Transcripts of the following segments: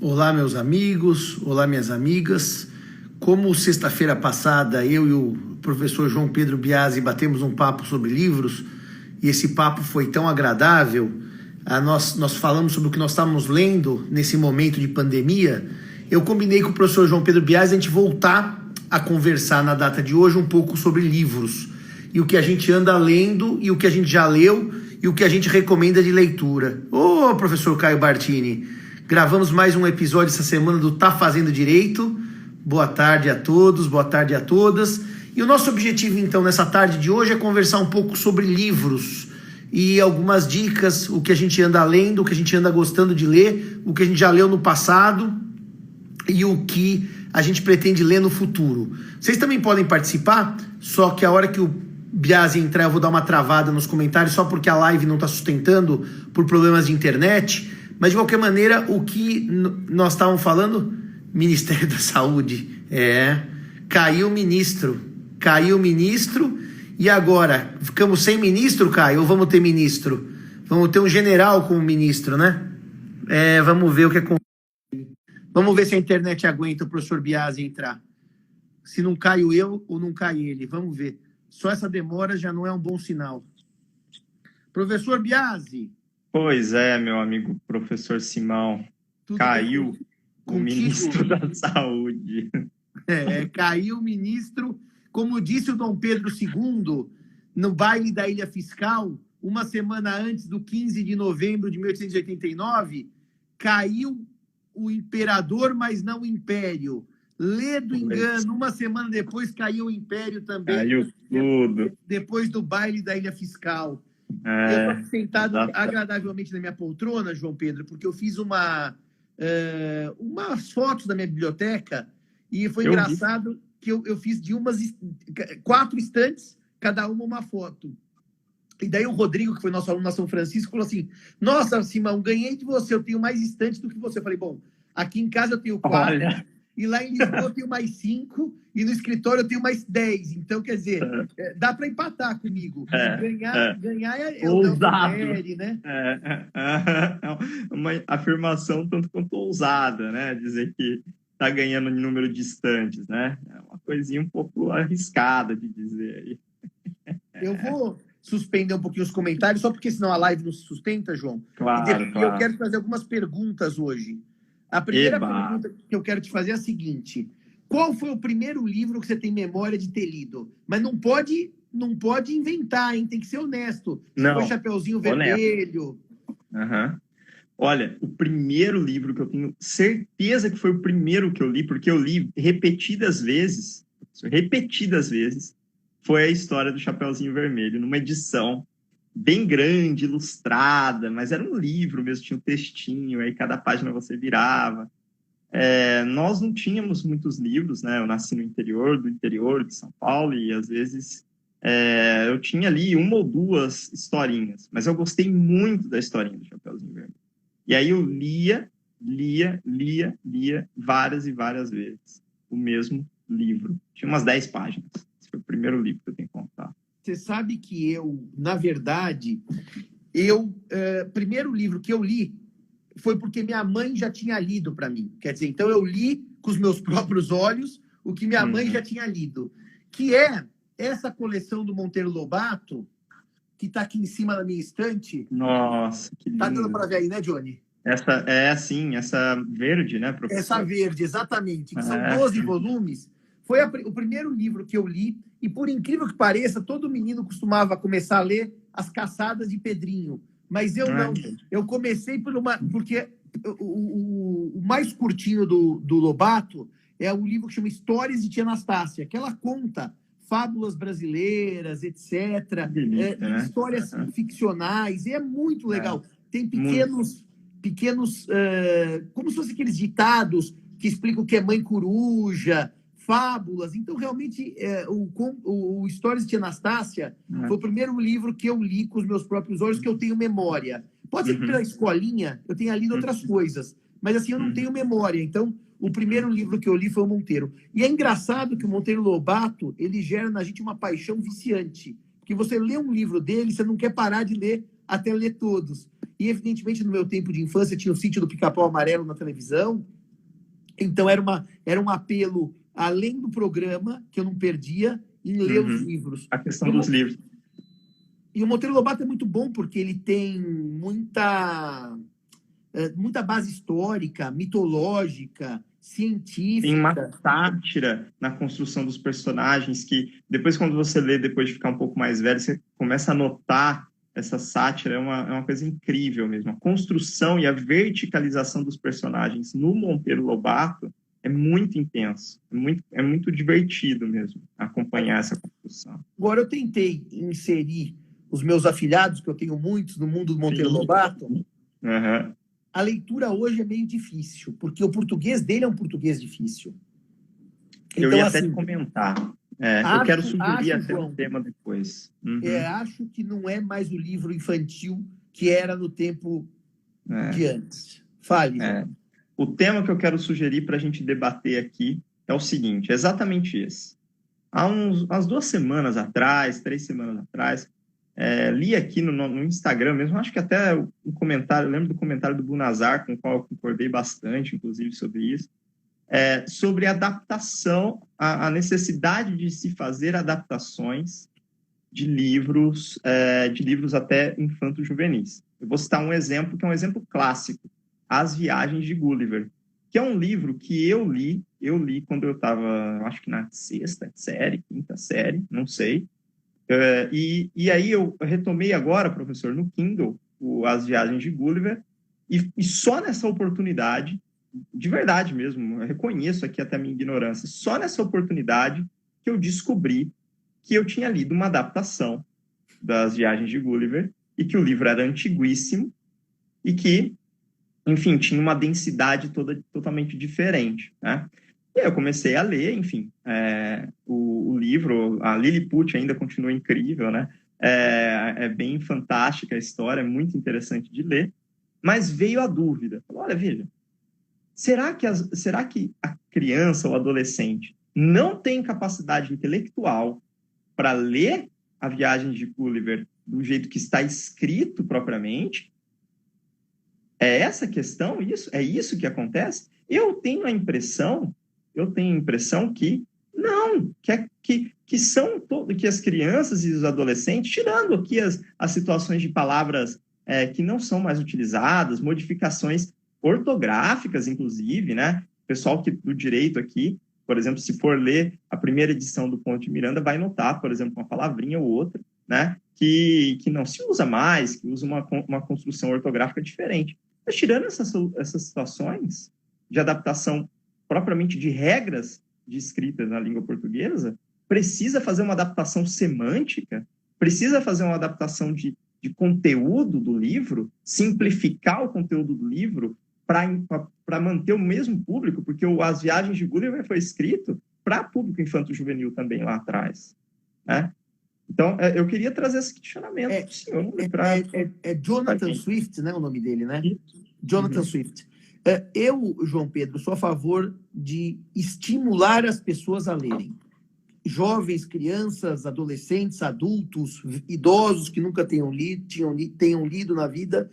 Olá, meus amigos, olá, minhas amigas. Como sexta-feira passada eu e o professor João Pedro Biasi batemos um papo sobre livros, e esse papo foi tão agradável, nós falamos sobre o que nós estávamos lendo nesse momento de pandemia. Eu combinei com o professor João Pedro Biasi a gente voltar a conversar na data de hoje um pouco sobre livros, e o que a gente anda lendo, e o que a gente já leu, e o que a gente recomenda de leitura. Ô, professor Caio Bartini, gravamos mais um episódio essa semana do Tá Fazendo Direito. Boa tarde a todos, boa tarde a todas. E o nosso objetivo, então, nessa tarde de hoje é conversar um pouco sobre livros e algumas dicas, o que a gente anda lendo, o que a gente anda gostando de ler, o que a gente já leu no passado e o que a gente pretende ler no futuro. Vocês também podem participar, só que a hora que o Biasi entrar eu vou dar uma travada nos comentários, só porque a live não está sustentando por problemas de internet. Mas, de qualquer maneira, o que nós estávamos falando? Ministério da Saúde. Caiu o ministro. E agora? Ficamos sem ministro, Caio? Ou vamos ter ministro? Vamos ter um general como ministro, né? Vamos ver o que acontece. Vamos ver se a internet aguenta o professor Biasi entrar. Se não caio eu ou não cai ele. Vamos ver. Só essa demora já não é um bom sinal. Professor Biasi. Pois é, meu amigo professor Simão, Tudo caiu o contigo? ministro da Saúde. Caiu o ministro, como disse o Dom Pedro II, no baile da Ilha Fiscal, uma semana antes do 15 de novembro de 1889, caiu o imperador, mas não o império. Lê do engano, uma semana depois caiu o império também. Caiu tudo. Depois do baile da Ilha Fiscal. Eu estou sentado agradavelmente na minha poltrona, João Pedro, porque eu fiz umas fotos da minha biblioteca e foi engraçado que eu fiz de 4 estantes, cada uma foto. E daí o Rodrigo, que foi nosso aluno na São Francisco, falou assim: nossa, Simão, ganhei de você, eu tenho mais estantes do que você. Eu falei, bom, aqui em casa eu tenho 4. Olha. E lá em Lisboa eu tenho mais 5, e no escritório eu tenho mais 10. Então, quer dizer, dá para empatar comigo. Ganhar é o Nelson, né? É uma afirmação tanto quanto ousada, né? Dizer que está ganhando em número de estantes, né? É uma coisinha um pouco arriscada de dizer aí. Eu vou suspender um pouquinho os comentários, só porque senão a live não se sustenta, João. Claro. Eu quero fazer algumas perguntas hoje. A primeira pergunta que eu quero te fazer é a seguinte: qual foi o primeiro livro que você tem memória de ter lido? Mas não pode inventar, hein? Tem que ser honesto. Não, foi Chapeuzinho Vermelho. Olha, o primeiro livro que eu tenho certeza que foi o primeiro que eu li, porque eu li repetidas vezes, foi a história do Chapeuzinho Vermelho, numa edição bem grande, ilustrada, mas era um livro mesmo, tinha um textinho, aí cada página você virava. Nós não tínhamos muitos livros, né? Eu nasci no interior de São Paulo, e às vezes eu tinha ali 1 ou 2 historinhas, mas eu gostei muito da historinha do Chapeuzinho Vermelho. E aí eu lia várias e várias vezes o mesmo livro. Tinha umas 10 páginas. Esse foi o primeiro livro que eu tenho que contar. Você sabe que na verdade, primeiro livro que eu li foi porque minha mãe já tinha lido para mim. Quer dizer, então eu li com os meus próprios olhos o que minha mãe já tinha lido, que é essa coleção do Monteiro Lobato, que está aqui em cima da minha estante. Nossa, que lindo. Tá dando para ver aí, né, Johnny? Essa verde, né, professor? Essa verde, exatamente. Que são 12 volumes. Foi o primeiro livro que eu li, e por incrível que pareça, todo menino costumava começar a ler As Caçadas de Pedrinho. Mas eu não. Eu comecei porque o mais curtinho do Lobato é o livro que chama Histórias de Tia Anastácia, que ela conta fábulas brasileiras, etc. Histórias ficcionais, e é muito legal. Tem pequenos como se fossem aqueles ditados que explicam o que é mãe coruja, fábulas. Então, realmente, o Histórias de Tia Anastácia foi o primeiro livro que eu li com os meus próprios olhos, que eu tenho memória. Pode ser que pela escolinha eu tenha lido outras coisas, mas assim, eu não tenho memória. Então, o primeiro livro que eu li foi o Monteiro. E é engraçado que o Monteiro Lobato, ele gera na gente uma paixão viciante. Porque você lê um livro dele, você não quer parar de ler até ler todos. E, evidentemente, no meu tempo de infância, tinha o Sítio do Pica-Pau Amarelo na televisão. Então, era um apelo, além do programa, que eu não perdia, em ler os livros. A questão dos livros. E o Monteiro Lobato é muito bom, porque ele tem muita base histórica, mitológica, científica. Tem uma sátira na construção dos personagens que, depois, quando você lê, depois de ficar um pouco mais velho, você começa a notar essa sátira. É uma coisa incrível mesmo. A construção e a verticalização dos personagens no Monteiro Lobato é muito intenso. É muito divertido mesmo acompanhar essa construção. Agora, eu tentei inserir os meus afilhados, que eu tenho muitos, no mundo do Monteiro Lobato. Uhum. A leitura hoje é meio difícil, porque o português dele é um português difícil. Eu ia até comentar. Eu quero sugerir até um tema depois. Acho que não é mais o livro infantil que era no tempo de antes. Fale. O tema que eu quero sugerir para a gente debater aqui é o seguinte, é exatamente esse. Há umas 2 semanas atrás, 3 semanas atrás, li aqui no Instagram mesmo, acho que até um comentário, eu lembro do comentário do Bunazar, com o qual eu concordei bastante, inclusive, sobre isso, sobre adaptação, a necessidade de se fazer adaptações de livros até infanto-juvenis. Eu vou citar um exemplo, que é um exemplo clássico, As Viagens de Gulliver, que é um livro que eu li quando eu estava, acho que na 6ª série, 5ª série, não sei. E aí eu retomei agora, professor, no Kindle, As Viagens de Gulliver, e só nessa oportunidade, de verdade mesmo, eu reconheço aqui até a minha ignorância, só nessa oportunidade que eu descobri que eu tinha lido uma adaptação das Viagens de Gulliver, e que o livro era antiguíssimo, e que, enfim, tinha uma densidade totalmente diferente, né? E aí eu comecei a ler, enfim, o livro, a Lilliput ainda continua incrível, né? É bem fantástica a história, é muito interessante de ler, mas veio a dúvida. Olha, veja, será que a criança ou adolescente não tem capacidade intelectual para ler A Viagem de Gulliver do jeito que está escrito propriamente? É essa a questão? É isso que acontece? Eu tenho a impressão que não, que as crianças e os adolescentes, tirando aqui as situações de palavras que não são mais utilizadas, modificações ortográficas, inclusive, né? O pessoal do direito aqui, por exemplo, se for ler a primeira edição do Conde de Miranda, vai notar, por exemplo, uma palavrinha ou outra, né? Que não se usa mais, que usa uma construção ortográfica diferente. Mas tirando essas situações de adaptação propriamente de regras de escrita na língua portuguesa, precisa fazer uma adaptação semântica, precisa fazer uma adaptação de conteúdo do livro, simplificar o conteúdo do livro para manter o mesmo público, porque As Viagens de Gulliver foi escrito para público infanto-juvenil também lá atrás, né? Então, eu queria trazer esse questionamento para o senhor. Jonathan Swift, né, o nome dele, né? Jonathan Swift. Eu, João Pedro, sou a favor de estimular as pessoas a lerem. Jovens, crianças, adolescentes, adultos, idosos que nunca tenham lido na vida.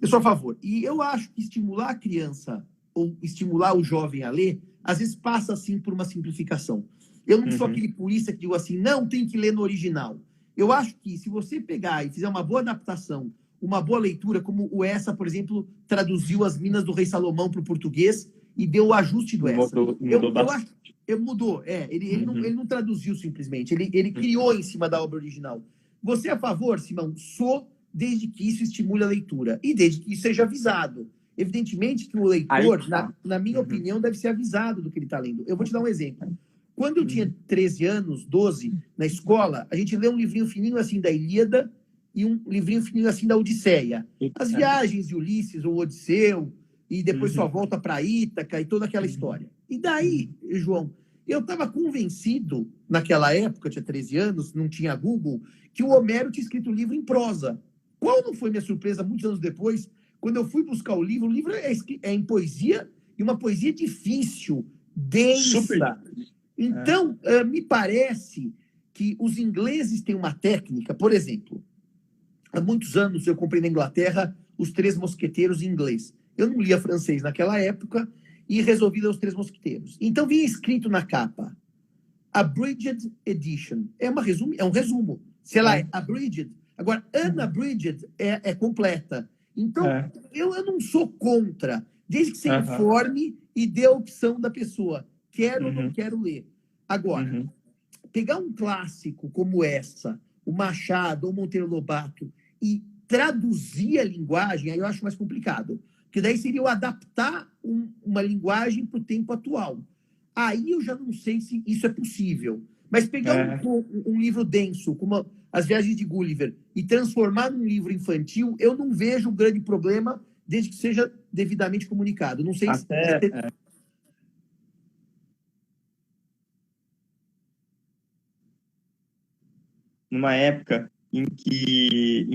Eu sou a favor. E eu acho que estimular a criança ou estimular o jovem a ler, às vezes passa, assim, por uma simplificação. Eu não sou aquele purista que digo assim, não, tem que ler no original. Eu acho que se você pegar e fizer uma boa adaptação, uma boa leitura, como o Essa, por exemplo, traduziu As Minas do Rei Salomão para o português e deu o ajuste do Essa. Mudou. Ele não traduziu simplesmente, ele criou em cima da obra original. Você é a favor, Simão? Sou, desde que isso estimule a leitura e desde que isso seja avisado. Evidentemente que o leitor, na minha opinião, deve ser avisado do que ele está lendo. Eu vou te dar um exemplo. Quando eu tinha 13 anos, 12, na escola, a gente lê um livrinho fininho assim da Ilíada e um livrinho fininho assim da Odisseia. As viagens de Ulisses, ou Odisseu, e depois só volta para Ítaca e toda aquela história. E daí, João, eu estava convencido, naquela época, tinha 13 anos, não tinha Google, que o Homero tinha escrito o livro em prosa. Qual não foi minha surpresa, muitos anos depois, quando eu fui buscar o livro é em poesia, e uma poesia difícil, densa. Super. Então, me parece que os ingleses têm uma técnica, por exemplo, há muitos anos eu comprei na Inglaterra Os Três Mosqueteiros em inglês. Eu não lia francês naquela época e resolvi ler Os Três Mosqueteiros. Então vinha escrito na capa, Abridged Edition. É um resumo. Se ela é abridged, agora, unabridged é completa. Então, eu não sou contra, desde que você informe e dê a opção da pessoa. Quero ou não quero ler. Agora, pegar um clássico como essa, o Machado ou Monteiro Lobato, e traduzir a linguagem, aí eu acho mais complicado. Porque daí seria eu adaptar uma linguagem para o tempo atual. Aí eu já não sei se isso é possível. Mas pegar um livro denso, como As Viagens de Gulliver, e transformar num livro infantil, eu não vejo um grande problema, desde que seja devidamente comunicado. Não sei se... Numa época em que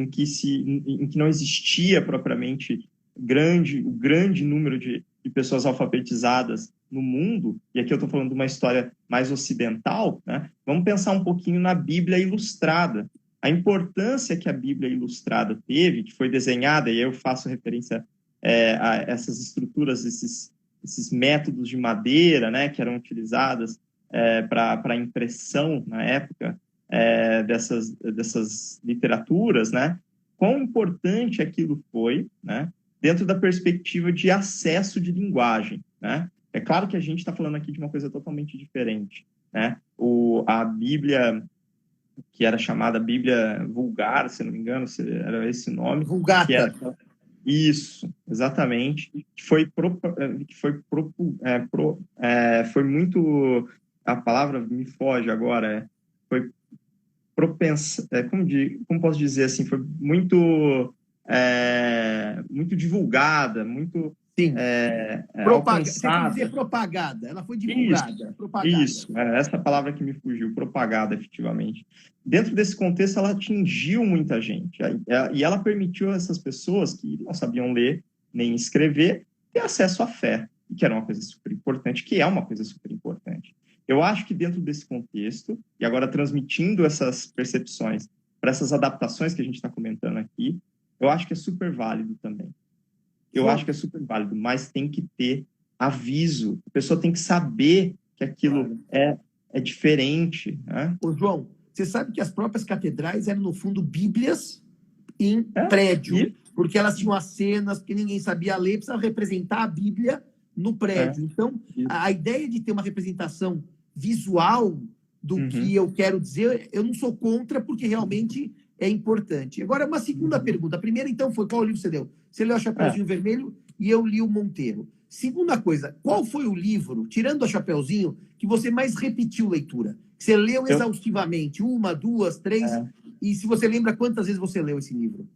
não existia propriamente o grande número de pessoas alfabetizadas no mundo, e aqui eu estou falando de uma história mais ocidental, né? Vamos pensar um pouquinho na Bíblia Ilustrada. A importância que a Bíblia Ilustrada teve, que foi desenhada, e aí eu faço referência a essas estruturas, esses métodos de madeira, né, que eram utilizadas para impressão na época, dessas literaturas, né? Quão importante aquilo foi, né? Dentro da perspectiva de acesso de linguagem, né? É claro que a gente está falando aqui de uma coisa totalmente diferente, né? A Bíblia, que era chamada Bíblia Vulgar, se não me engano, era esse o nome. Vulgata. Que era... Isso, exatamente. Foi muito... A palavra me foge agora. Foi propensa... como posso dizer assim? Foi muito divulgada, muito... Sim. Você quer dizer propagada, ela foi divulgada. Isso, essa palavra que me fugiu, propagada, efetivamente. Dentro desse contexto, ela atingiu muita gente, e ela permitiu a essas pessoas que não sabiam ler nem escrever ter acesso à fé, que era uma coisa super importante, que é uma coisa super importante. Eu acho que dentro desse contexto, e agora transmitindo essas percepções para essas adaptações que a gente está comentando aqui, eu acho que é super válido também. Eu acho que é super válido, mas tem que ter aviso. A pessoa tem que saber que aquilo é diferente. Né? Ô, João, você sabe que as próprias catedrais eram, no fundo, bíblias em prédio, porque elas tinham as cenas, porque ninguém sabia ler, precisava representar a Bíblia no prédio. Então, a ideia de ter uma representação visual do que eu quero dizer, eu não sou contra, porque realmente é importante. Agora, uma segunda pergunta. A primeira, então, foi qual livro você leu? Você leu A Chapeuzinho Vermelho e eu li o Monteiro. Segunda coisa, qual foi o livro, tirando a Chapeuzinho, que você mais repetiu leitura? Que você leu exaustivamente? 1, 2, 3? E se você lembra quantas vezes você leu esse livro?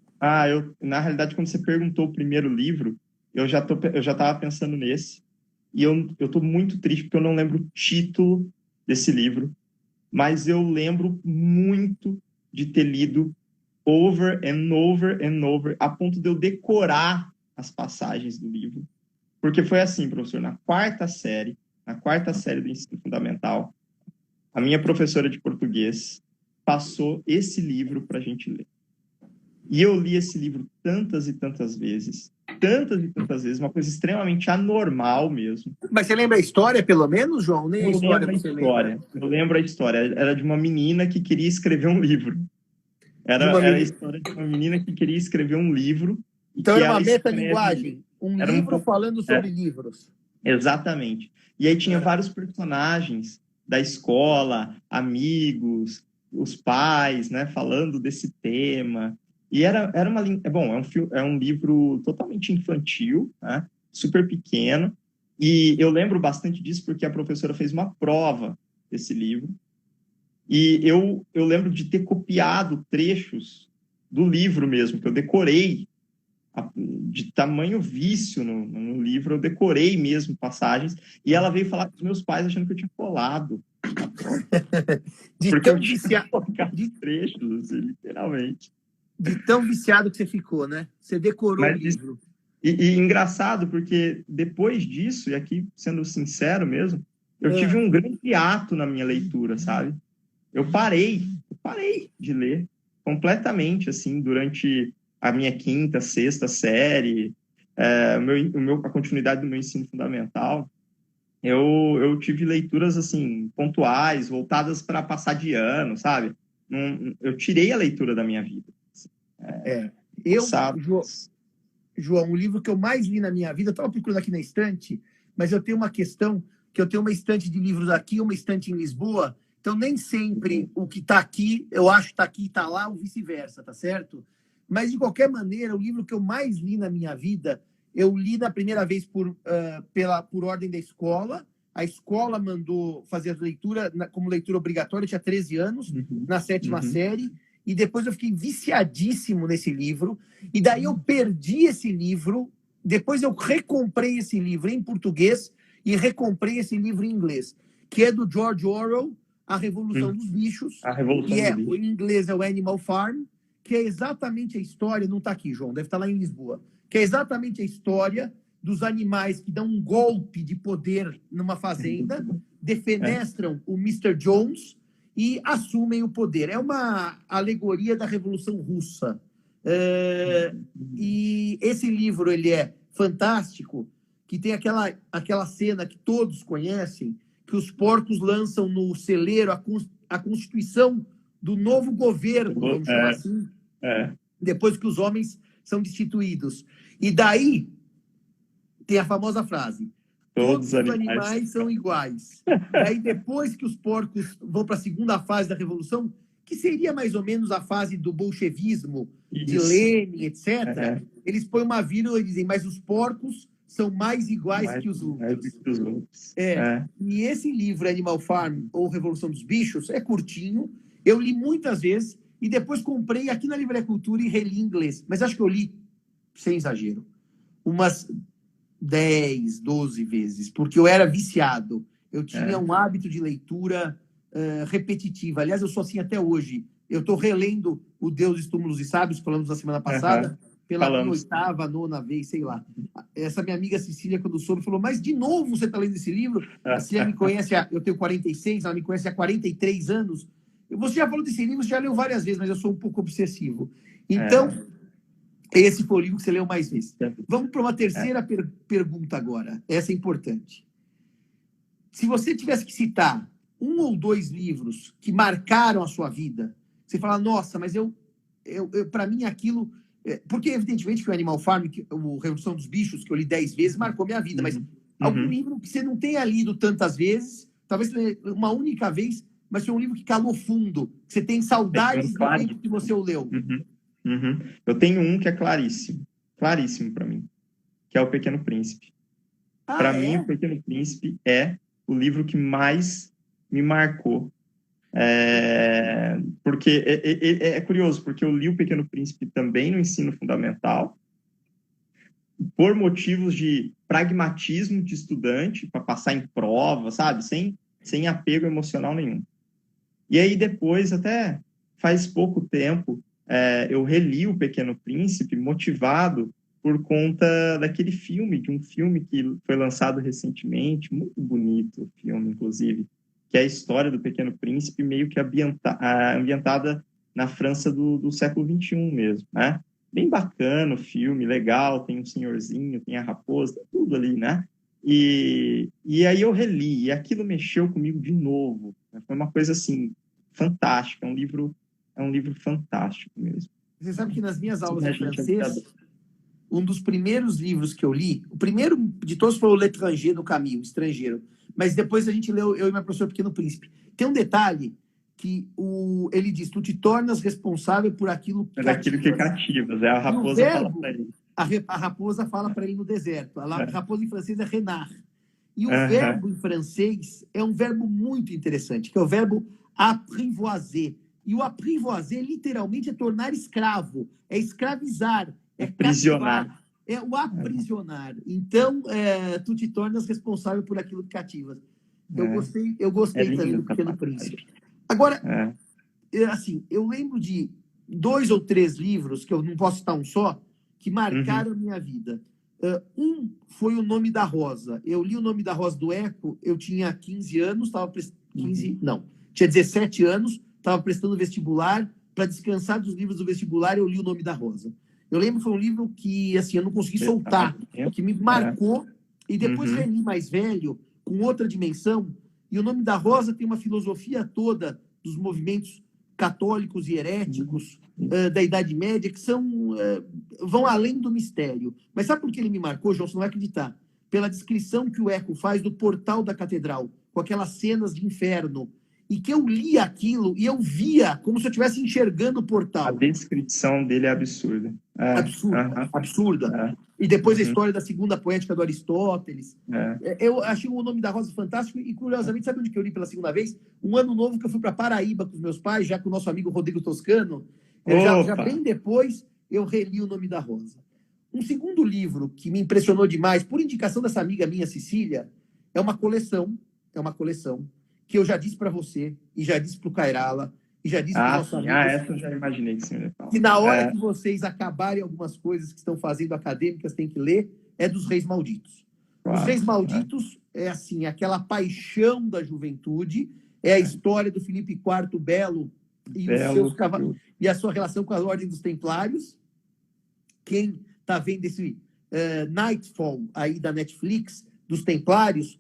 Na realidade, quando você perguntou o primeiro livro, eu já estava pensando nesse. E eu estou muito triste porque eu não lembro o título desse livro. Mas eu lembro muito de ter lido over and over and over, a ponto de eu decorar as passagens do livro. Porque foi assim, professor, na quarta série do ensino fundamental, a minha professora de português passou esse livro para a gente ler. E eu li esse livro tantas e tantas vezes, uma coisa extremamente anormal mesmo. Mas você lembra a história, pelo menos, João? Nem eu lembro a história. Eu lembro a história. Era de uma menina que queria escrever um livro. Era a história de uma menina que queria escrever um livro. Então era uma metalinguagem. Livro falando sobre livros. Exatamente. E aí tinha vários personagens da escola, amigos, os pais, né, falando desse tema. E é um livro totalmente infantil, né, super pequeno. E eu lembro bastante disso porque a professora fez uma prova desse livro. E eu lembro de ter copiado trechos do livro mesmo, que eu decorei, de tamanho vício no livro, eu decorei mesmo passagens, e ela veio falar com os meus pais achando que eu tinha colado a prova. Porque eu tinha colocado trechos, assim, literalmente. De tão viciado que você ficou, né? Você decorou o livro. E engraçado, porque depois disso, e aqui sendo sincero mesmo, eu tive um grande ato na minha leitura, sabe? Eu parei de ler completamente, assim, durante a minha quinta, sexta série, a continuidade do meu ensino fundamental, eu tive leituras, assim, pontuais, voltadas para passar de ano, sabe? Eu tirei a leitura da minha vida. João, o livro que eu mais li na minha vida, eu estava procurando aqui na estante, mas eu tenho uma questão, que eu tenho uma estante de livros aqui, uma estante em Lisboa, então nem sempre o que está aqui, eu acho que está aqui e está lá, ou vice-versa, tá certo? Mas, de qualquer maneira, o livro que eu mais li na minha vida, eu li na primeira vez por ordem da escola. A escola mandou fazer a leitura como leitura obrigatória, eu tinha 13 anos, na sétima série, e depois eu fiquei viciadíssimo nesse livro, e daí eu perdi esse livro, depois eu recomprei esse livro em português e recomprei esse livro em inglês, que é do George Orwell, A Revolução dos Bichos, em inglês é o Animal Farm, que é exatamente a história, não está aqui, João, deve estar lá em Lisboa, que é exatamente a história dos animais que dão um golpe de poder numa fazenda, defenestram o Mr. Jones e assumem o poder. É uma alegoria da Revolução Russa. E esse livro ele é fantástico, que tem aquela cena que todos conhecem, que os porcos lançam no celeiro a constituição do novo governo, vamos chamar assim, depois que os homens são destituídos. E daí tem a famosa frase: todos os animais são iguais. Daí, depois que os porcos vão para a segunda fase da Revolução, que seria mais ou menos a fase do bolchevismo, de Lenin, etc., eles põem uma vírgula e dizem, mas os porcos são mais iguais que os outros. E esse livro, Animal Farm, ou Revolução dos Bichos, é curtinho, eu li muitas vezes, e depois comprei aqui na Livraria Cultura e reli em inglês. Mas acho que eu li, sem exagero, umas 10, 12 vezes, porque eu era viciado. Eu tinha um hábito de leitura repetitiva. Aliás, eu sou assim até hoje. Eu estou relendo O Deus dos Túmulos e Sábios, falamos na semana passada, pela 8ª, 9ª vez, sei lá. Essa minha amiga Cecília, quando soube, falou, mas de novo você está lendo esse livro? A Cecília me conhece, eu tenho 46, ela me conhece há 43 anos. Você já falou desse livro, você já leu várias vezes, mas eu sou um pouco obsessivo. Então, esse foi o livro que você leu mais vezes. Vamos para uma terceira pergunta agora. Essa é importante. Se você tivesse que citar 1 ou 2 livros que marcaram a sua vida, você fala, nossa, mas para mim aquilo... Porque, evidentemente, que o Animal Farm, o Revolução dos Bichos, que eu li 10 vezes, marcou minha vida. Mas algum livro que você não tenha lido tantas vezes, talvez uma única vez, mas foi um livro que calou fundo, que você tem saudades do tempo que você o leu. Eu tenho um que é claríssimo para mim, que é O Pequeno Príncipe. Para mim, O Pequeno Príncipe é o livro que mais me marcou. Porque é curioso, porque eu li O Pequeno Príncipe também no ensino fundamental, por motivos de pragmatismo de estudante, para passar em prova, sabe? Sem apego emocional nenhum. E aí depois, até faz pouco tempo, eu reli O Pequeno Príncipe motivado por conta daquele filme, de um filme que foi lançado recentemente, muito bonito o filme, inclusive, que é a história do Pequeno Príncipe, meio que ambientada na França do século XXI mesmo, né? Bem bacana o filme, legal, tem um senhorzinho, tem a raposa, tudo ali, né? E aí eu reli, e aquilo mexeu comigo de novo. Né? Foi uma coisa, assim, fantástica, é um livro fantástico mesmo. Você sabe que nas minhas aulas de francês, um dos primeiros livros que eu li, o primeiro de todos foi o L'Étranger do Camus, o Estrangeiro, mas depois a gente leu, eu e minha professora Pequeno Príncipe. Tem um detalhe que ele diz, tu te tornas responsável por aquilo que cativas. A raposa fala para ele. A raposa fala para ele no deserto. A raposa em francês é renard. E o verbo em francês é um verbo muito interessante, que é o verbo apprivoiser. E o apprivoiser, literalmente, é tornar escravo, é escravizar, é aprisionar. É o aprisionar. Então, tu te tornas responsável por aquilo que cativas. Eu gostei também do Pequeno Príncipe. Agora, assim, eu lembro de 2 ou 3 livros, que eu não posso citar um só, que marcaram a minha vida. Um foi O Nome da Rosa. Eu li O Nome da Rosa do Eco, eu tinha 15 anos, tinha 17 anos, estava prestando vestibular. Para descansar dos livros do vestibular, eu li O Nome da Rosa. Eu lembro que foi um livro que, assim, eu não consegui soltar, que me marcou, e depois reli mais velho, com outra dimensão, e O Nome da Rosa tem uma filosofia toda dos movimentos católicos e heréticos da Idade Média, que vão além do mistério. Mas sabe por que ele me marcou, João? Você não vai acreditar. Pela descrição que o Eco faz do portal da catedral, com aquelas cenas de inferno, e que eu lia aquilo e eu via como se eu estivesse enxergando o portal. A descrição dele é absurda. Absurda. E depois a história da segunda poética do Aristóteles. Eu achei O Nome da Rosa fantástico e, curiosamente, sabe onde que eu li pela segunda vez? Um ano novo que eu fui para Paraíba com os meus pais, já com o nosso amigo Rodrigo Toscano. Já bem depois, eu reli O Nome da Rosa. Um segundo livro que me impressionou demais, por indicação dessa amiga minha, Cecília, é uma coleção que eu já disse para você, e já disse para o Kairala, e já disse para o nosso amigo. Essa eu já imaginei que você ia falar. Que na hora que vocês acabarem algumas coisas que estão fazendo acadêmicas, tem que ler, é dos Reis Malditos. Os Reis Malditos é assim, aquela paixão da juventude, é a história do Filipe IV Belo e os seus cavalos, e a sua relação com a Ordem dos Templários. Quem está vendo esse Nightfall aí da Netflix, dos Templários,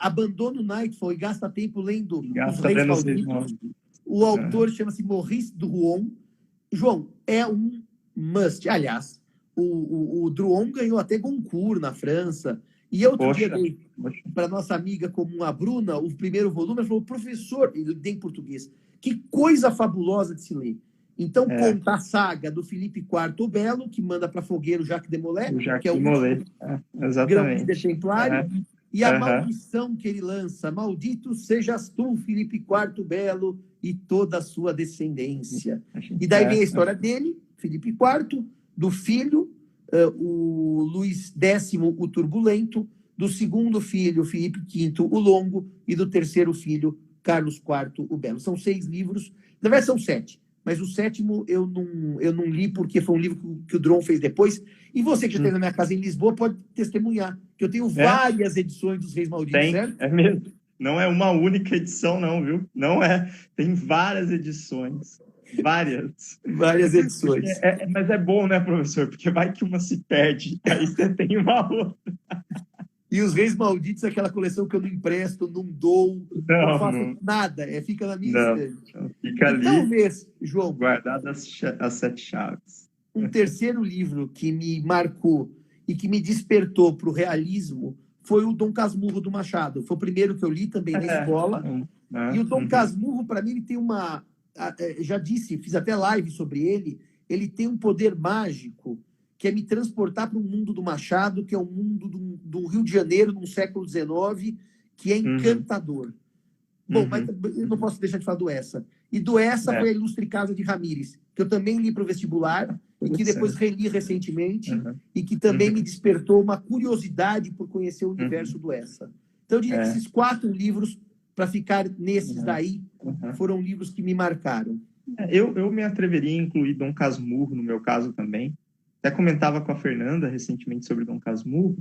abandona o Nightfall e gasta tempo lendo os Reis Malditos. O autor chama-se Maurice Druon. João, é um must. Aliás, o Druon ganhou até Goncourt na França. E eu outro dia dei para nossa amiga comum, a Bruna, o primeiro volume. Ela falou, professor, ele tem em português, que coisa fabulosa de se ler. Então, conta a saga do Filipe IV o Belo, que manda para fogueiro o Jacques de Molay, que é o grão-líder templário. E a maldição que ele lança: maldito sejas tu, Filipe IV Belo, e toda a sua descendência. E daí vem a história dele, Filipe IV, do filho, o Luís X, o Turbulento, do segundo filho, Filipe V, o Longo, e do terceiro filho, Carlos IV, o Belo. São 6 livros, na verdade são 7, mas o 7º eu não li porque foi um livro que o Druon fez depois. E você que já tem na minha casa em Lisboa pode testemunhar que eu tenho várias edições dos Reis Malditos, certo? É mesmo. Não é uma única edição, não, viu? Não é. Tem várias edições. Várias edições. Mas é bom, né, professor? Porque vai que uma se perde, aí você tem uma outra. E os Reis Malditos é aquela coleção que eu não empresto, não dou, não faço nada. Fica na minha estante. Fica ali. Talvez, João... Guardadas as 7 chaves. Um terceiro livro que me marcou e que me despertou para o realismo foi o Dom Casmurro do Machado. Foi o primeiro que eu li também na escola. E o Dom Casmurro, para mim, ele tem uma... Já disse, fiz até live sobre ele. Ele tem um poder mágico que é me transportar para um mundo do Machado, que é um mundo do Rio de Janeiro, no século XIX, que é encantador. Bom, mas eu não posso deixar de falar do Essa. E do Essa foi a Ilustre Casa de Ramírez, que eu também li para o vestibular, e que depois reli recentemente, e que também me despertou uma curiosidade por conhecer o universo do Essa. Então, eu diria que esses 4 livros, para ficar nesses daí, foram livros que me marcaram. Eu me atreveria a incluir Dom Casmurro, no meu caso também. Até comentava com a Fernanda recentemente sobre Dom Casmurro,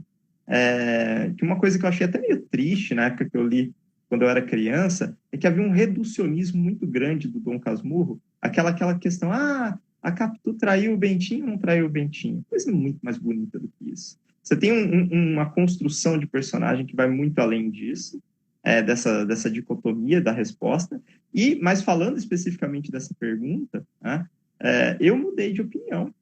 que uma coisa que eu achei até meio triste na época que eu li, quando eu era criança, é que havia um reducionismo muito grande do Dom Casmurro, aquela questão, a Capitu traiu o Bentinho ou não traiu o Bentinho? Coisa muito mais bonita do que isso. Você tem uma construção de personagem que vai muito além disso, dessa dicotomia da resposta, mas falando especificamente dessa pergunta, eu mudei de opinião.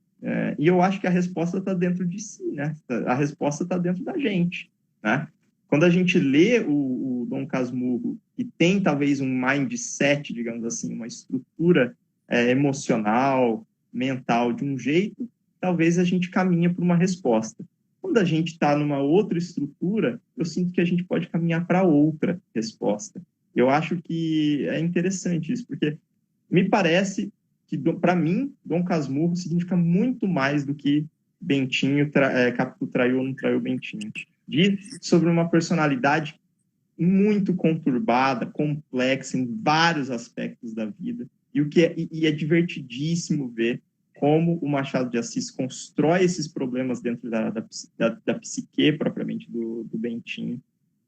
E eu acho que a resposta está dentro de si, né? A resposta está dentro da gente, né? Quando a gente lê o Dom Casmurro e tem talvez um mindset, digamos assim, uma estrutura emocional, mental de um jeito, talvez a gente caminha para uma resposta. Quando a gente está numa outra estrutura, eu sinto que a gente pode caminhar para outra resposta. Eu acho que é interessante isso, porque me parece que, para mim, Dom Casmurro significa muito mais do que Bentinho, Capitu traiu ou não traiu Bentinho. Diz sobre uma personalidade muito conturbada, complexa em vários aspectos da vida, e é divertidíssimo ver como o Machado de Assis constrói esses problemas dentro da psique propriamente do Bentinho,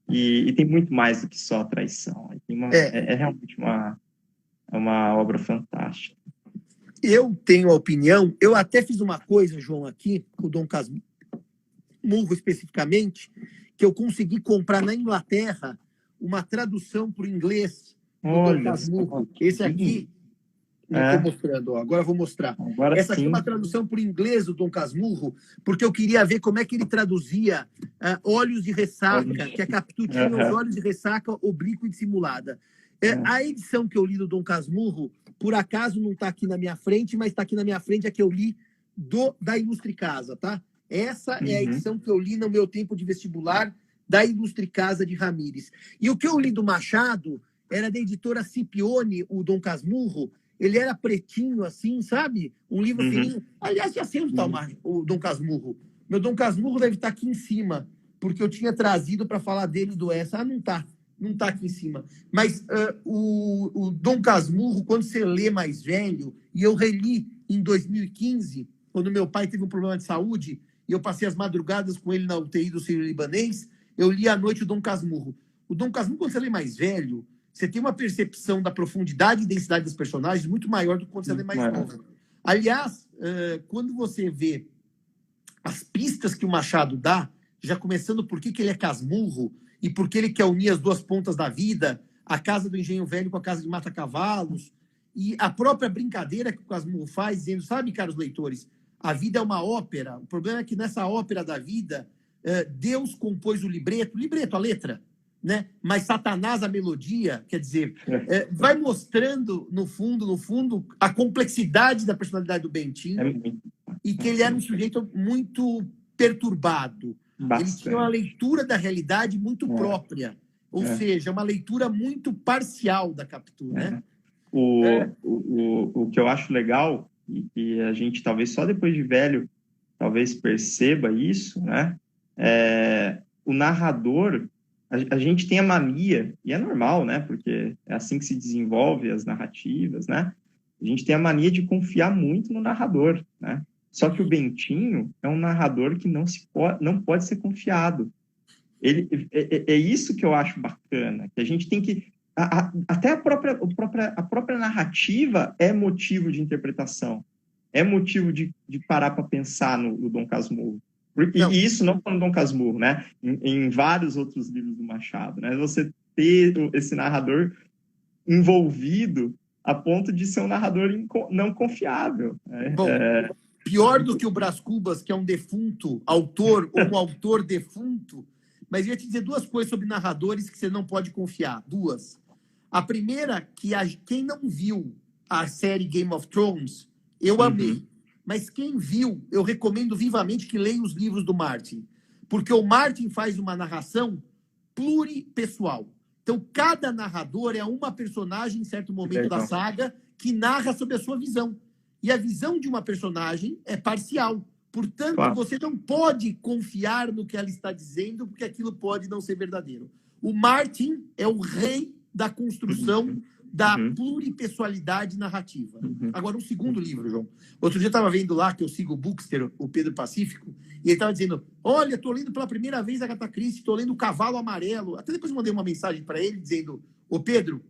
e tem muito mais do que só a traição. É realmente uma obra fantástica. Eu tenho a opinião, eu até fiz uma coisa, João, aqui, com o Dom Casmurro especificamente, que eu consegui comprar na Inglaterra uma tradução para o inglês do Dom Casmurro. Esse aqui, estou mostrando, ó, agora eu vou mostrar. Agora Essa aqui é uma tradução para o inglês do Dom Casmurro, porque eu queria ver como é que ele traduzia olhos de ressaca, que a Capitu tinha os olhos de ressaca oblíqua e dissimulada. A edição que eu li do Dom Casmurro, por acaso não está aqui na minha frente, mas está aqui na minha frente a que eu li da Ilustre Casa, tá? Essa é a edição que eu li no meu tempo de vestibular da Ilustre Casa de Ramírez. E o que eu li do Machado era da editora Scipione, o Dom Casmurro. Ele era pretinho, assim, sabe? Um livro fininho. Aliás, já sei onde está o Dom Casmurro. Meu Dom Casmurro deve estar aqui em cima, porque eu tinha trazido para falar dele do essa. Não está. Não está aqui em cima. Mas o Dom Casmurro, quando você lê mais velho, e eu reli em 2015, quando meu pai teve um problema de saúde, e eu passei as madrugadas com ele na UTI do Sírio-Libanês, eu li à noite o Dom Casmurro. O Dom Casmurro, quando você lê mais velho, você tem uma percepção da profundidade e densidade dos personagens muito maior do que quando você lê mais novo. Aliás, quando você vê as pistas que o Machado dá, já começando por que ele é Casmurro, e porque ele quer unir as duas pontas da vida, a casa do Engenho Velho com a casa de Mata-Cavalos, e a própria brincadeira que o Casmurro faz, dizendo, sabe, caros leitores, a vida é uma ópera, o problema é que nessa ópera da vida, Deus compôs o libreto, a letra, né? Mas Satanás a melodia, quer dizer, vai mostrando, no fundo, a complexidade da personalidade do Bentinho, e que ele era um sujeito muito perturbado. Bastante. Ele tinha uma leitura da realidade muito própria, ou seja, uma leitura muito parcial da Capitu, né? O que eu acho legal, e a gente talvez só depois de velho talvez perceba isso, né? O narrador, a gente tem a mania, e é normal, né? Porque é assim que se desenvolve as narrativas, né? A gente tem a mania de confiar muito no narrador, né? Só que o Bentinho é um narrador que não pode ser confiado. É isso que eu acho bacana, que a gente tem que... Até a própria narrativa é motivo de interpretação, é motivo de parar para pensar no Dom Casmurro. E isso não só no Dom Casmurro, né? Em vários outros livros do Machado, né? Você ter esse narrador envolvido a ponto de ser um narrador não confiável. Bom, pior do que o Brás Cubas, que é um defunto autor, ou um autor defunto, mas eu ia te dizer duas coisas sobre narradores que você não pode confiar. Duas. A primeira, que quem não viu a série Game of Thrones, eu amei. Mas quem viu, eu recomendo vivamente que leia os livros do Martin. Porque o Martin faz uma narração pluripessoal. Então, cada narrador é uma personagem em certo momento da saga que narra sobre a sua visão. E a visão de uma personagem é parcial. Portanto, você não pode confiar no que ela está dizendo, porque aquilo pode não ser verdadeiro. O Martin é o rei da construção da pluripessoalidade narrativa. Agora, um segundo livro, João. Outro dia eu estava vendo lá, que eu sigo o Bookster, o Pedro Pacífico, e ele estava dizendo, olha, estou lendo pela primeira vez a Agatha Christie, estou lendo O Cavalo Amarelo. Até depois eu mandei uma mensagem para ele, dizendo, ô Pedro,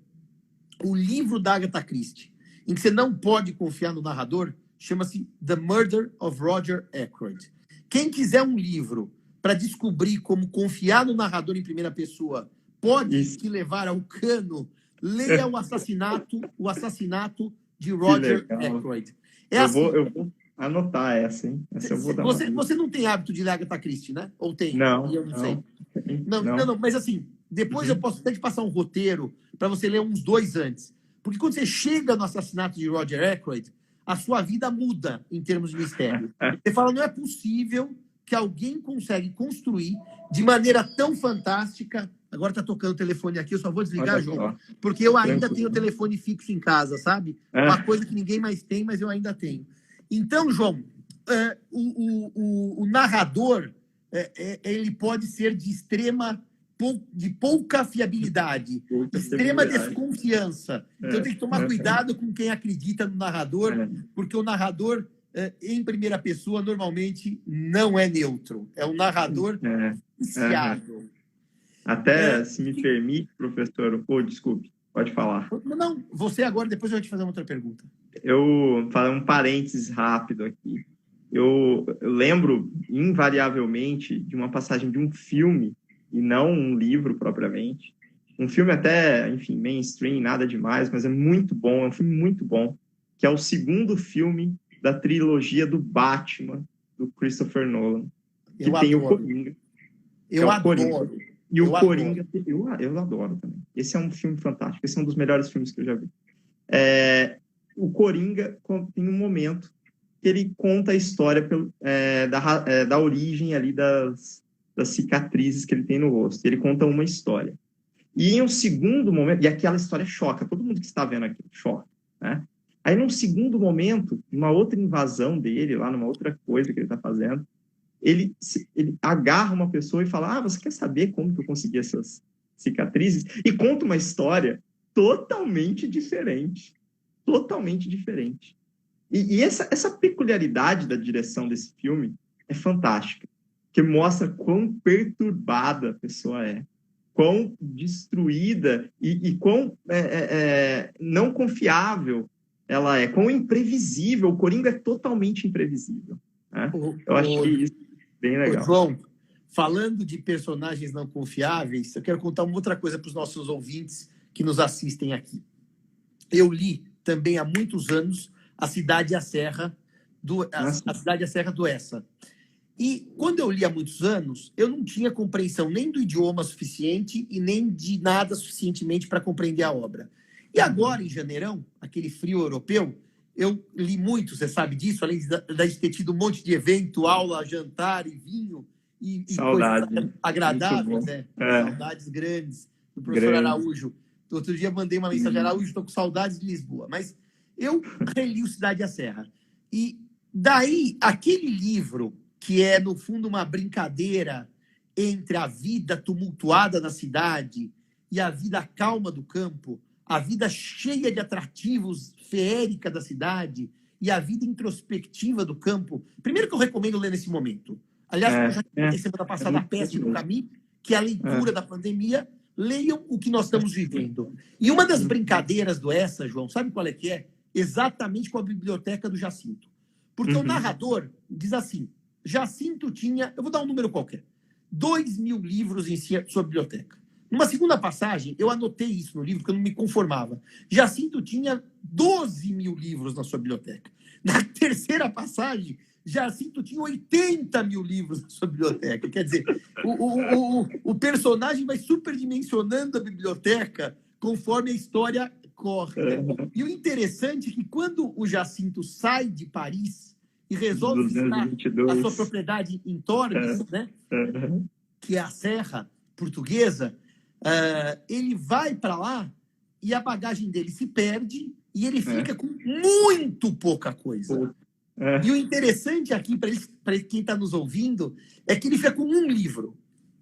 o livro da Agatha Christie, em que você não pode confiar no narrador, chama-se The Murder of Roger Ackroyd. Quem quiser um livro para descobrir como confiar no narrador em primeira pessoa pode te levar ao cano, leia o assassinato de Roger Ackroyd. Eu vou anotar essa, hein? Essa eu vou dar você não tem hábito de ler Agatha Christie, né? Ou tem? Não. Eu não sei. Não, mas assim, depois eu posso até te passar um roteiro para você ler uns 2 antes. Porque quando você chega no assassinato de Roger Ackroyd, a sua vida muda em termos de mistério. Você fala, não é possível que alguém consegue construir de maneira tão fantástica... Agora está tocando o telefone aqui, eu só vou desligar, João, porque eu ainda tenho o telefone fixo em casa, sabe? Uma coisa que ninguém mais tem, mas eu ainda tenho. Então, João, o narrador, ele pode ser de pouca fiabilidade, extrema desconfiança. Então tem que tomar cuidado com quem acredita no narrador, porque o narrador, em primeira pessoa, normalmente não é neutro. É um narrador viciado. Até, se me permite, professor, desculpe. Pode falar. Não, você agora, depois eu vou te fazer uma outra pergunta. Eu falei um parênteses rápido aqui. Eu lembro, invariavelmente, de uma passagem de um filme, e não um livro propriamente. Um filme até, enfim, mainstream, nada demais, mas é muito bom, é um filme muito bom, que é o segundo filme da trilogia do Batman, do Christopher Nolan, que tem o Coringa. Eu adoro. E o Coringa, eu adoro também. Esse é um filme fantástico, esse é um dos melhores filmes que eu já vi. O Coringa tem um momento que ele conta a história da origem ali das cicatrizes que ele tem no rosto. Ele conta uma história. E em um segundo momento, e aquela história choca, todo mundo que está vendo aqui choca, né? Aí num segundo momento, uma outra invasão dele, lá numa outra coisa que ele está fazendo, ele agarra uma pessoa e fala, você quer saber como que eu consegui essas cicatrizes? E conta uma história totalmente diferente. Totalmente diferente. E essa peculiaridade da direção desse filme é fantástica, que mostra quão perturbada a pessoa é, quão destruída e quão não confiável ela é, quão imprevisível. O Coringa é totalmente imprevisível. Né? Eu acho que isso é bem legal. João, falando de personagens não confiáveis, eu quero contar uma outra coisa para os nossos ouvintes que nos assistem aqui. Eu li também há muitos anos A Cidade e a Serra, a Cidade e a Serra do Essa. E quando eu li há muitos anos, eu não tinha compreensão nem do idioma suficiente e nem de nada suficientemente para compreender a obra. E agora, em janeirão, aquele frio europeu, eu li muito, você sabe disso, além de ter tido um monte de evento, aula, jantar e vinho, e coisas agradáveis, né? Saudades grandes do professor Araújo. Outro dia mandei uma mensagem, Araújo, estou com saudades de Lisboa. Mas eu reli o Cidade e a Serra. E daí, aquele livro, que é, no fundo, uma brincadeira entre a vida tumultuada da cidade e a vida calma do campo, a vida cheia de atrativos, feérica da cidade e a vida introspectiva do campo. Primeiro que eu recomendo ler nesse momento. Aliás, como eu já comentei semana passada, A Peste no Caminho, que é a leitura da pandemia. Leiam o que nós estamos vivendo. E uma das brincadeiras do Essa, João, sabe qual é que é? Exatamente com a biblioteca do Jacinto. Porque o narrador diz assim, Jacinto tinha, eu vou dar um número qualquer, 2.000 livros em sua biblioteca. Numa segunda passagem, eu anotei isso no livro, porque eu não me conformava. Jacinto tinha 12.000 livros na sua biblioteca. Na terceira passagem, Jacinto tinha 80.000 livros na sua biblioteca. Quer dizer, o personagem vai superdimensionando a biblioteca conforme a história corre. E o interessante é que quando o Jacinto sai de Paris e resolve visitar a sua propriedade em Tormes, né, que é a Serra Portuguesa, ele vai para lá e a bagagem dele se perde e ele fica com muito pouca coisa. E o interessante aqui, para quem está nos ouvindo, é que ele fica com um livro.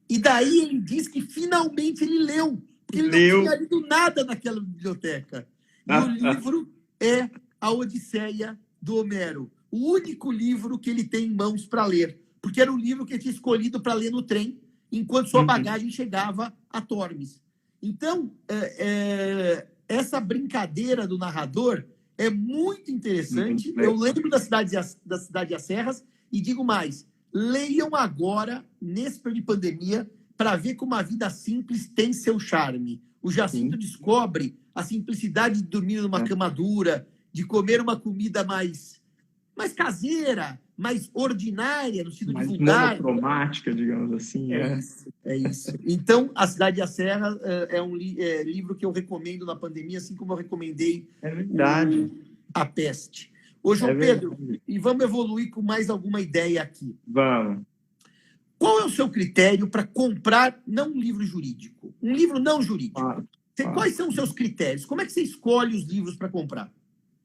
E daí ele diz que finalmente ele leu, porque ele não tinha lido nada naquela biblioteca. E o livro é A Odisseia do Homero, o único livro que ele tem em mãos para ler, porque era o livro que ele tinha escolhido para ler no trem, enquanto sua bagagem chegava a Tormes. Então, essa brincadeira do narrador é muito interessante. Eu lembro da Cidade e as Serras e digo mais, leiam agora, nesse período de pandemia, para ver como a vida simples tem seu charme. O Jacinto descobre a simplicidade de dormir numa cama dura, de comer uma comida mais caseira, mais ordinária, no sentido de vulgar. Monocromática, digamos assim. É isso. Então, A Cidade e a Serra é um livro que eu recomendo na pandemia, assim como eu recomendei A Peste. Ô, João Pedro, e vamos evoluir com mais alguma ideia aqui. Vamos. Qual é o seu critério para comprar, não um livro jurídico, um livro não jurídico? Quais são os seus critérios? Como é que você escolhe os livros para comprar?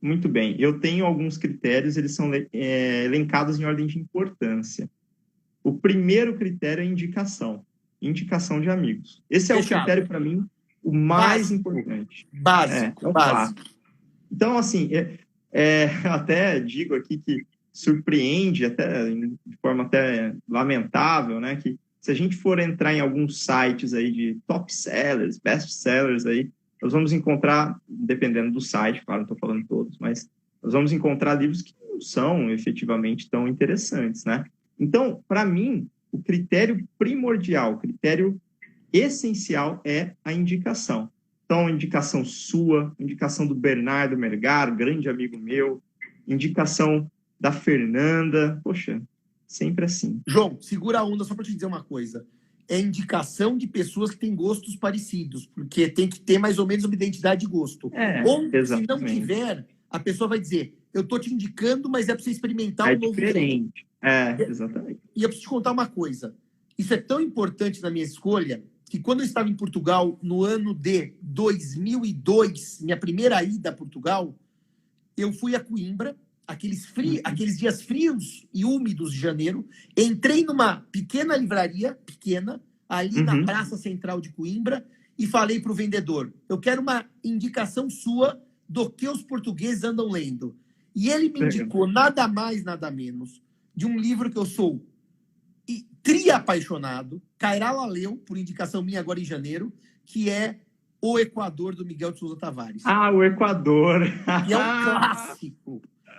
Muito bem. Eu tenho alguns critérios, eles são elencados em ordem de importância. O primeiro critério é indicação de amigos. Esse é o critério, para mim, o mais importante. Básico. Então, assim, até digo aqui que surpreende, até de forma até lamentável, né, que se a gente for entrar em alguns sites aí de top sellers, best sellers aí, nós vamos encontrar, dependendo do site, claro, não estou falando todos, mas nós vamos encontrar livros que não são efetivamente tão interessantes, né? Então, para mim, o critério primordial, o critério essencial é a indicação. Então, indicação sua, indicação do Bernardo Mergar, grande amigo meu, indicação da Fernanda, poxa, sempre assim. João, segura a onda só para te dizer uma coisa. É indicação de pessoas que têm gostos parecidos, porque tem que ter mais ou menos uma identidade de gosto. Ou, se não tiver, a pessoa vai dizer, eu estou te indicando, mas é para você experimentar um novo diferente. Exatamente. E eu preciso te contar uma coisa. Isso é tão importante na minha escolha que quando eu estava em Portugal, no ano de 2002, minha primeira ida a Portugal, eu fui a Coimbra, aqueles dias frios e úmidos de janeiro, entrei numa pequena livraria, ali na Praça Central de Coimbra, e falei para o vendedor, eu quero uma indicação sua do que os portugueses andam lendo. E ele me indicou nada mais, nada menos, de um livro que eu sou tri-apaixonado, Cairala leu, por indicação minha agora em janeiro, que é O Equador, do Miguel de Sousa Tavares. O Equador.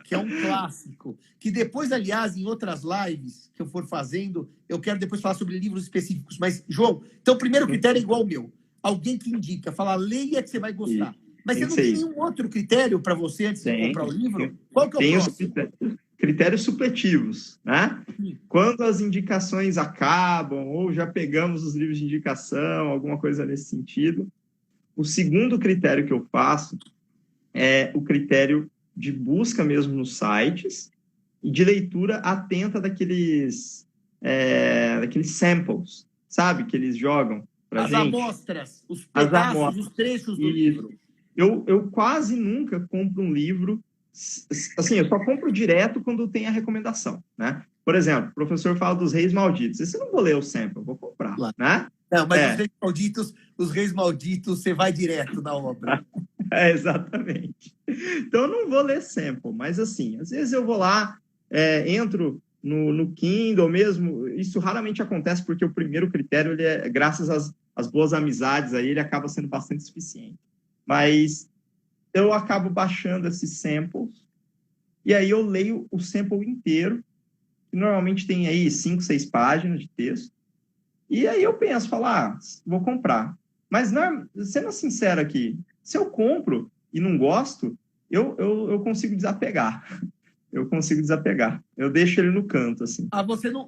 Que é um clássico. Que depois, aliás, em outras lives que eu for fazendo, eu quero depois falar sobre livros específicos. Mas, João, então o primeiro critério é igual ao meu. Alguém que indica, fala, leia que você vai gostar. Mas você não tem nenhum outro critério para você antes de comprar o livro? Qual que é o próximo? Critérios supletivos, né? Quando as indicações acabam, ou já pegamos os livros de indicação, alguma coisa nesse sentido. O segundo critério que eu faço é o critério de busca mesmo nos sites e de leitura atenta daqueles samples, sabe? Que eles jogam pra gente. As amostras, os pedaços, os trechos do livro. Eu quase nunca compro um livro, assim, eu só compro direto quando tem a recomendação, né? Por exemplo, o professor fala dos Reis Malditos. Esse eu não vou ler o sample, eu vou comprar, claro, né? Não, mas os Reis Malditos, você vai direto na obra. Exatamente. Então, eu não vou ler sample, mas assim, às vezes eu vou lá, entro no Kindle mesmo, isso raramente acontece porque o primeiro critério, ele é, graças às boas amizades, aí ele acaba sendo bastante suficiente. Mas eu acabo baixando esses samples e aí eu leio o sample inteiro, que normalmente tem aí 5, 6 páginas de texto, e aí eu penso, vou comprar. Mas, sendo sincero aqui, se eu compro e não gosto, eu consigo desapegar. Eu deixo ele no canto, assim.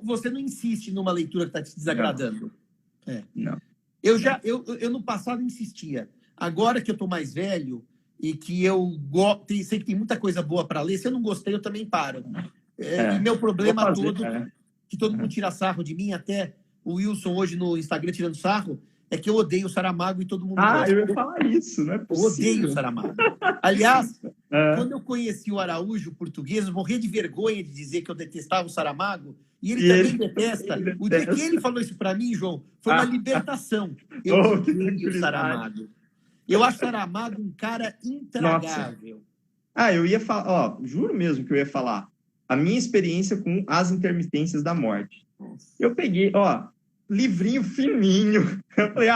Você não insiste numa leitura que está te desagradando? Não. Eu no passado insistia. Agora que eu estou mais velho e que eu sei que tem muita coisa boa para ler, se eu não gostei, eu também paro. E meu problema que todo mundo tira sarro de mim, até o Wilson hoje no Instagram tirando sarro, é que eu odeio o Saramago e todo mundo gosta. Eu ia falar isso, não é possível. Eu odeio o Saramago. Aliás, quando eu conheci o Araújo português, eu morria de vergonha de dizer que eu detestava o Saramago, e ele também detesta. O dia que ele falou isso para mim, João, foi uma libertação. Eu odeio o Saramago. Eu acho o Saramago um cara intragável. Eu ia falar, juro mesmo que eu ia falar. A minha experiência com As Intermitências da Morte. Eu peguei, livrinho fininho. Eu falei,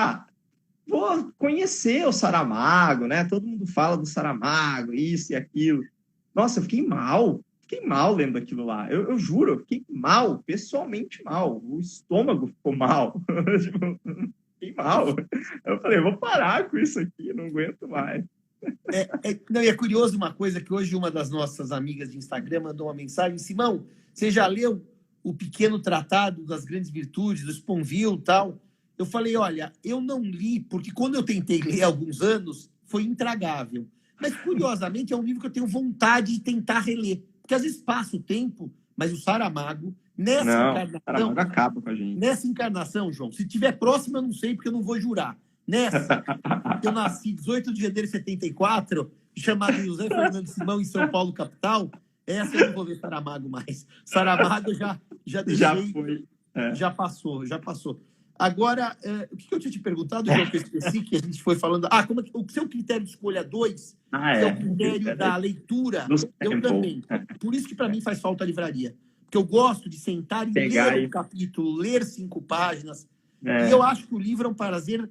vou conhecer o Saramago, né? Todo mundo fala do Saramago, isso e aquilo. Nossa, eu fiquei mal lendo aquilo lá. Eu juro, eu fiquei mal, pessoalmente mal. O estômago ficou mal. Fiquei mal. Eu falei, vou parar com isso aqui, não aguento mais. É curioso uma coisa, que hoje uma das nossas amigas de Instagram mandou uma mensagem: Simão, você já leu o Pequeno Tratado das Grandes Virtudes, do Sponville e tal? Eu falei, olha, eu não li, porque quando eu tentei ler há alguns anos, foi intragável. Mas, curiosamente, é um livro que eu tenho vontade de tentar reler. Porque às vezes passa o tempo, mas o Saramago, Saramago acaba com a gente. Nessa encarnação, João, se tiver próximo, eu não sei, porque eu não vou jurar. Nessa, eu nasci 18 de janeiro de 74, chamado José Fernando Simão, em São Paulo, capital. Essa eu não vou ver Saramago mais. Saramago já deixei. Já foi. Já passou. Agora, o que eu tinha te perguntado, João, que eu esqueci, que a gente foi falando... o seu critério de escolha 2, que é o critério da leitura, eu também. Por isso que, para mim, faz falta a livraria. Porque eu gosto de sentar e ler um capítulo, ler 5 páginas. E eu acho que o livro é um prazer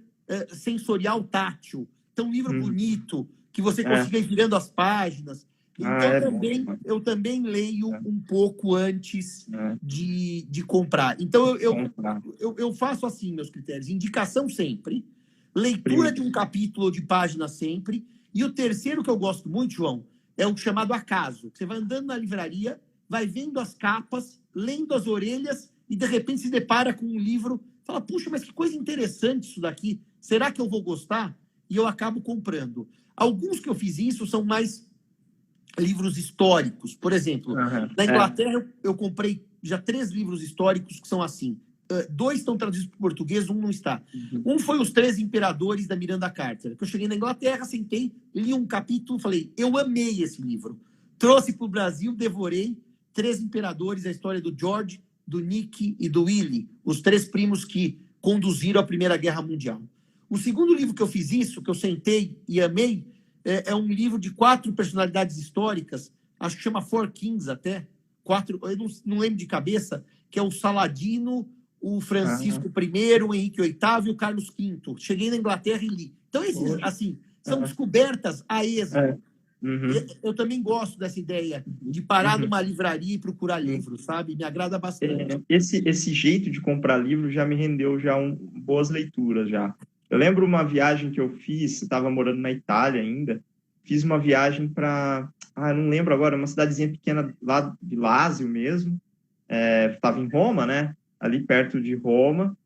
sensorial tátil. Então, um livro bonito, que você consiga ir virando as páginas. Então, eu também leio um pouco antes de comprar. Então, eu faço assim, meus critérios. Indicação sempre, leitura de um capítulo ou de página sempre. E o terceiro que eu gosto muito, João, é o chamado acaso. Você vai andando na livraria, vai vendo as capas, lendo as orelhas e, de repente, se depara com um livro, fala, puxa, mas que coisa interessante isso daqui. Será que eu vou gostar? E eu acabo comprando. Alguns que eu fiz isso são mais livros históricos. Por exemplo, na Inglaterra, eu comprei já 3 livros históricos que são assim. 2 estão traduzidos para o português, um não está. Um foi Os 13 Imperadores, da Miranda Carter. Que eu cheguei na Inglaterra, sentei, li um capítulo, falei, eu amei esse livro. Trouxe para o Brasil, devorei 13 Imperadores, a história do George, do Nick e do Willie, os 3 primos que conduziram a Primeira Guerra Mundial. O segundo livro que eu fiz isso, que eu sentei e amei, é um livro de 4 personalidades históricas, acho que chama Four Kings até, 4, eu não lembro de cabeça, que é o Saladino, o Francisco I, o Henrique VIII e o Carlos V. Cheguei na Inglaterra e li. Então, esses, assim, são descobertas a esmo. Eu também gosto dessa ideia de parar numa livraria e procurar livros, sabe? Me agrada bastante. Esse jeito de comprar livro já me rendeu boas leituras já. Eu lembro uma viagem que eu fiz, estava morando na Itália ainda, fiz uma viagem para, não lembro agora, uma cidadezinha pequena lá de Lásio mesmo, estava em Roma, né? Ali perto de Roma,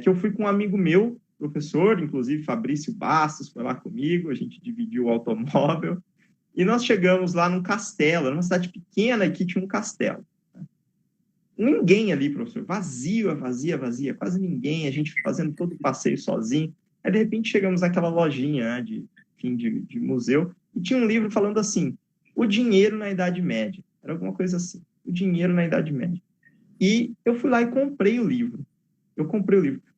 que eu fui com um amigo meu, professor, inclusive Fabrício Bastos, foi lá comigo, a gente dividiu o automóvel, e nós chegamos lá num castelo, numa cidade pequena que tinha um castelo. Ninguém ali, professor, vazia, quase ninguém, a gente fazendo todo o passeio sozinho. Aí, de repente, chegamos naquela lojinha, né, de museu, e tinha um livro falando assim, o dinheiro na Idade Média. Era alguma coisa assim, o dinheiro na Idade Média. E eu fui lá e comprei o livro.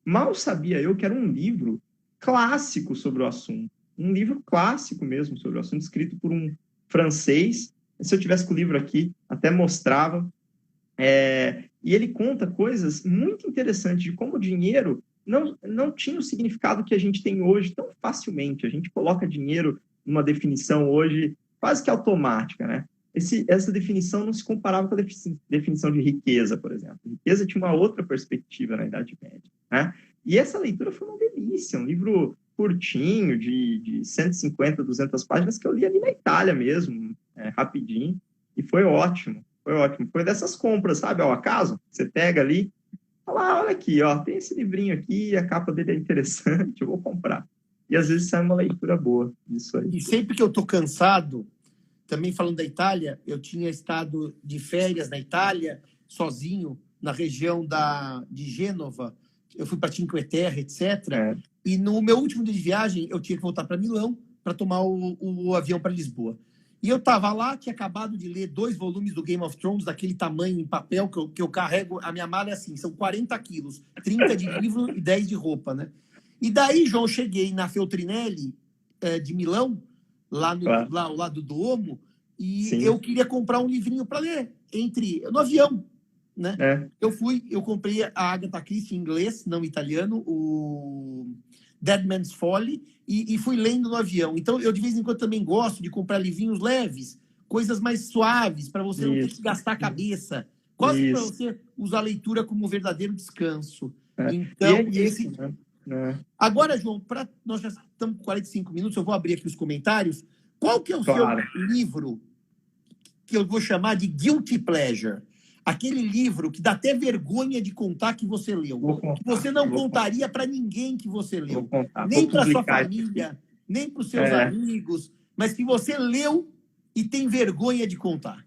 Mal sabia eu que era um livro clássico sobre o assunto. Um livro clássico mesmo sobre o assunto, escrito por um francês. Se eu tivesse com o livro aqui, até mostrava. E ele conta coisas muito interessantes de como o dinheiro não tinha o significado que a gente tem hoje tão facilmente. A gente coloca dinheiro numa definição hoje quase que automática, né? Essa definição não se comparava com a definição de riqueza, por exemplo. Riqueza tinha uma outra perspectiva na Idade Média, né? E essa leitura foi uma delícia, um livro curtinho, de 150, 200 páginas, que eu li ali na Itália mesmo, rapidinho, e foi ótimo. Foi dessas compras, sabe, ao acaso. Você pega ali, fala, olha aqui, ó, tem esse livrinho aqui, a capa dele é interessante, eu vou comprar. E às vezes sai uma leitura boa disso aí. E sempre que eu tô cansado, também falando da Itália, eu tinha estado de férias na Itália, sozinho, na região de Gênova, eu fui para Cinque Terre, etc. E no meu último dia de viagem, eu tinha que voltar para Milão para tomar o avião para Lisboa. E eu estava lá, tinha acabado de ler 2 volumes do Game of Thrones, daquele tamanho em papel que eu carrego. A minha mala é assim, são 40 quilos, 30 de livro e 10 de roupa, né? E daí, João, eu cheguei na Feltrinelli de Milão, lá ao lado do Duomo, e eu queria comprar um livrinho para ler no avião, né? Eu comprei a Agatha Christie em inglês, não italiano, o Dead Man's Folly, e fui lendo no avião. Então, eu de vez em quando também gosto de comprar livrinhos leves, coisas mais suaves, para você não ter que gastar a cabeça. Quase para você usar a leitura como um verdadeiro descanso. Então, Agora, João, nós já estamos com 45 minutos, eu vou abrir aqui os comentários. Qual que é o seu livro que eu vou chamar de Guilty Pleasure? Aquele livro que dá até vergonha de contar que você leu. Que você não contaria para ninguém que você leu. Nem para sua família, nem para os seus amigos, mas que você leu e tem vergonha de contar.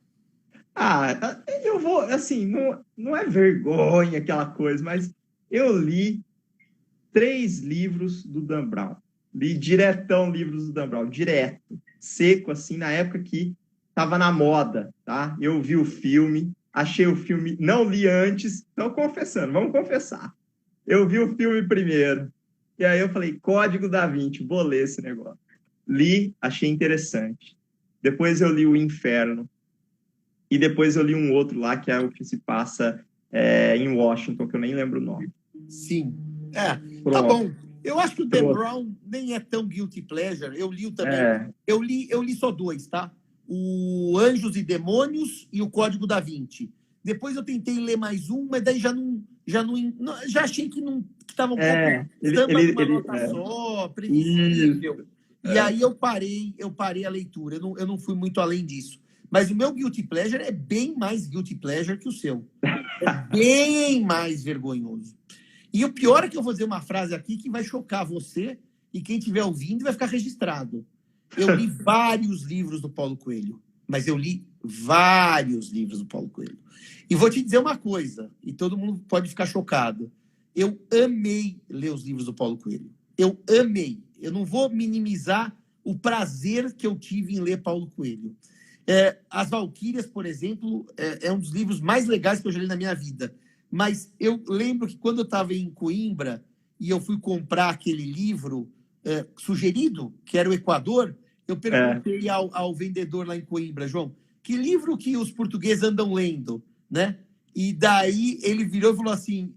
Eu vou, assim, não é vergonha aquela coisa, mas eu li 3 livros do Dan Brown. Li diretão livros do Dan Brown, direto, seco, assim, na época que estava na moda, tá? Eu vi o filme, achei o filme, não li antes, vamos confessar. Eu vi o filme primeiro, e aí eu falei, Código da Vinci, vou ler esse negócio. Li, achei interessante. Depois eu li O Inferno, e depois eu li um outro lá, que é o que se passa em Washington, que eu nem lembro o nome. Sim. Tá bom. Eu acho que o Dan Brown nem é tão guilty pleasure. Eu li também. Eu li só 2, tá? O Anjos e Demônios e o Código da Vinci. Depois eu tentei ler mais um, mas daí já achei que não estava um pouco uma nota só, previsível. E aí eu parei a leitura. Eu não fui muito além disso. Mas o meu guilty pleasure é bem mais guilty pleasure que o seu. É bem mais vergonhoso. E o pior é que eu vou dizer uma frase aqui que vai chocar você e quem estiver ouvindo vai ficar registrado. Eu li vários livros do Paulo Coelho, mas eu li vários livros do Paulo Coelho. E vou te dizer uma coisa, e todo mundo pode ficar chocado. Eu amei ler os livros do Paulo Coelho. Eu amei. Eu não vou minimizar o prazer que eu tive em ler Paulo Coelho. As Valquírias, por exemplo, é um dos livros mais legais que eu já li na minha vida. Mas eu lembro que quando eu estava em Coimbra e eu fui comprar aquele livro sugerido, que era o Equador, eu perguntei ao vendedor lá em Coimbra, João, que livro que os portugueses andam lendo, né? E daí ele virou e falou assim,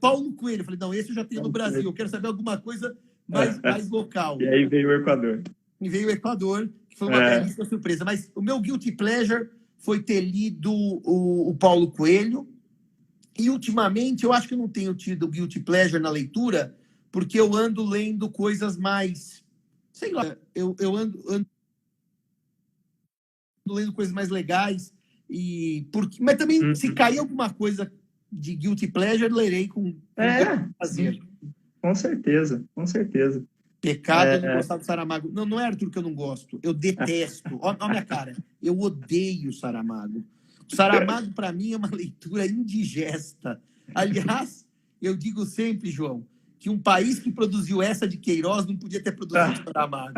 Paulo Coelho. Eu falei, não, esse eu já tenho no Brasil, eu quero saber alguma coisa mais local. E aí veio o Equador. E veio o Equador, que foi uma belíssima surpresa. Mas o meu guilty pleasure foi ter lido o Paulo Coelho. E, ultimamente, eu acho que eu não tenho tido guilty pleasure na leitura, porque eu ando lendo coisas mais... Sei lá, eu ando lendo coisas mais legais. Mas também, se cair alguma coisa de guilty pleasure, lerei com prazer. Com certeza, com certeza. Pecado não gostar do Saramago. Não é, Arthur, que eu não gosto. Eu detesto. Olha a minha cara. Eu odeio o Saramago. O Saramago, para mim, é uma leitura indigesta. Aliás, eu digo sempre, João, que um país que produziu essa de Queiroz não podia ter produzido o Saramago.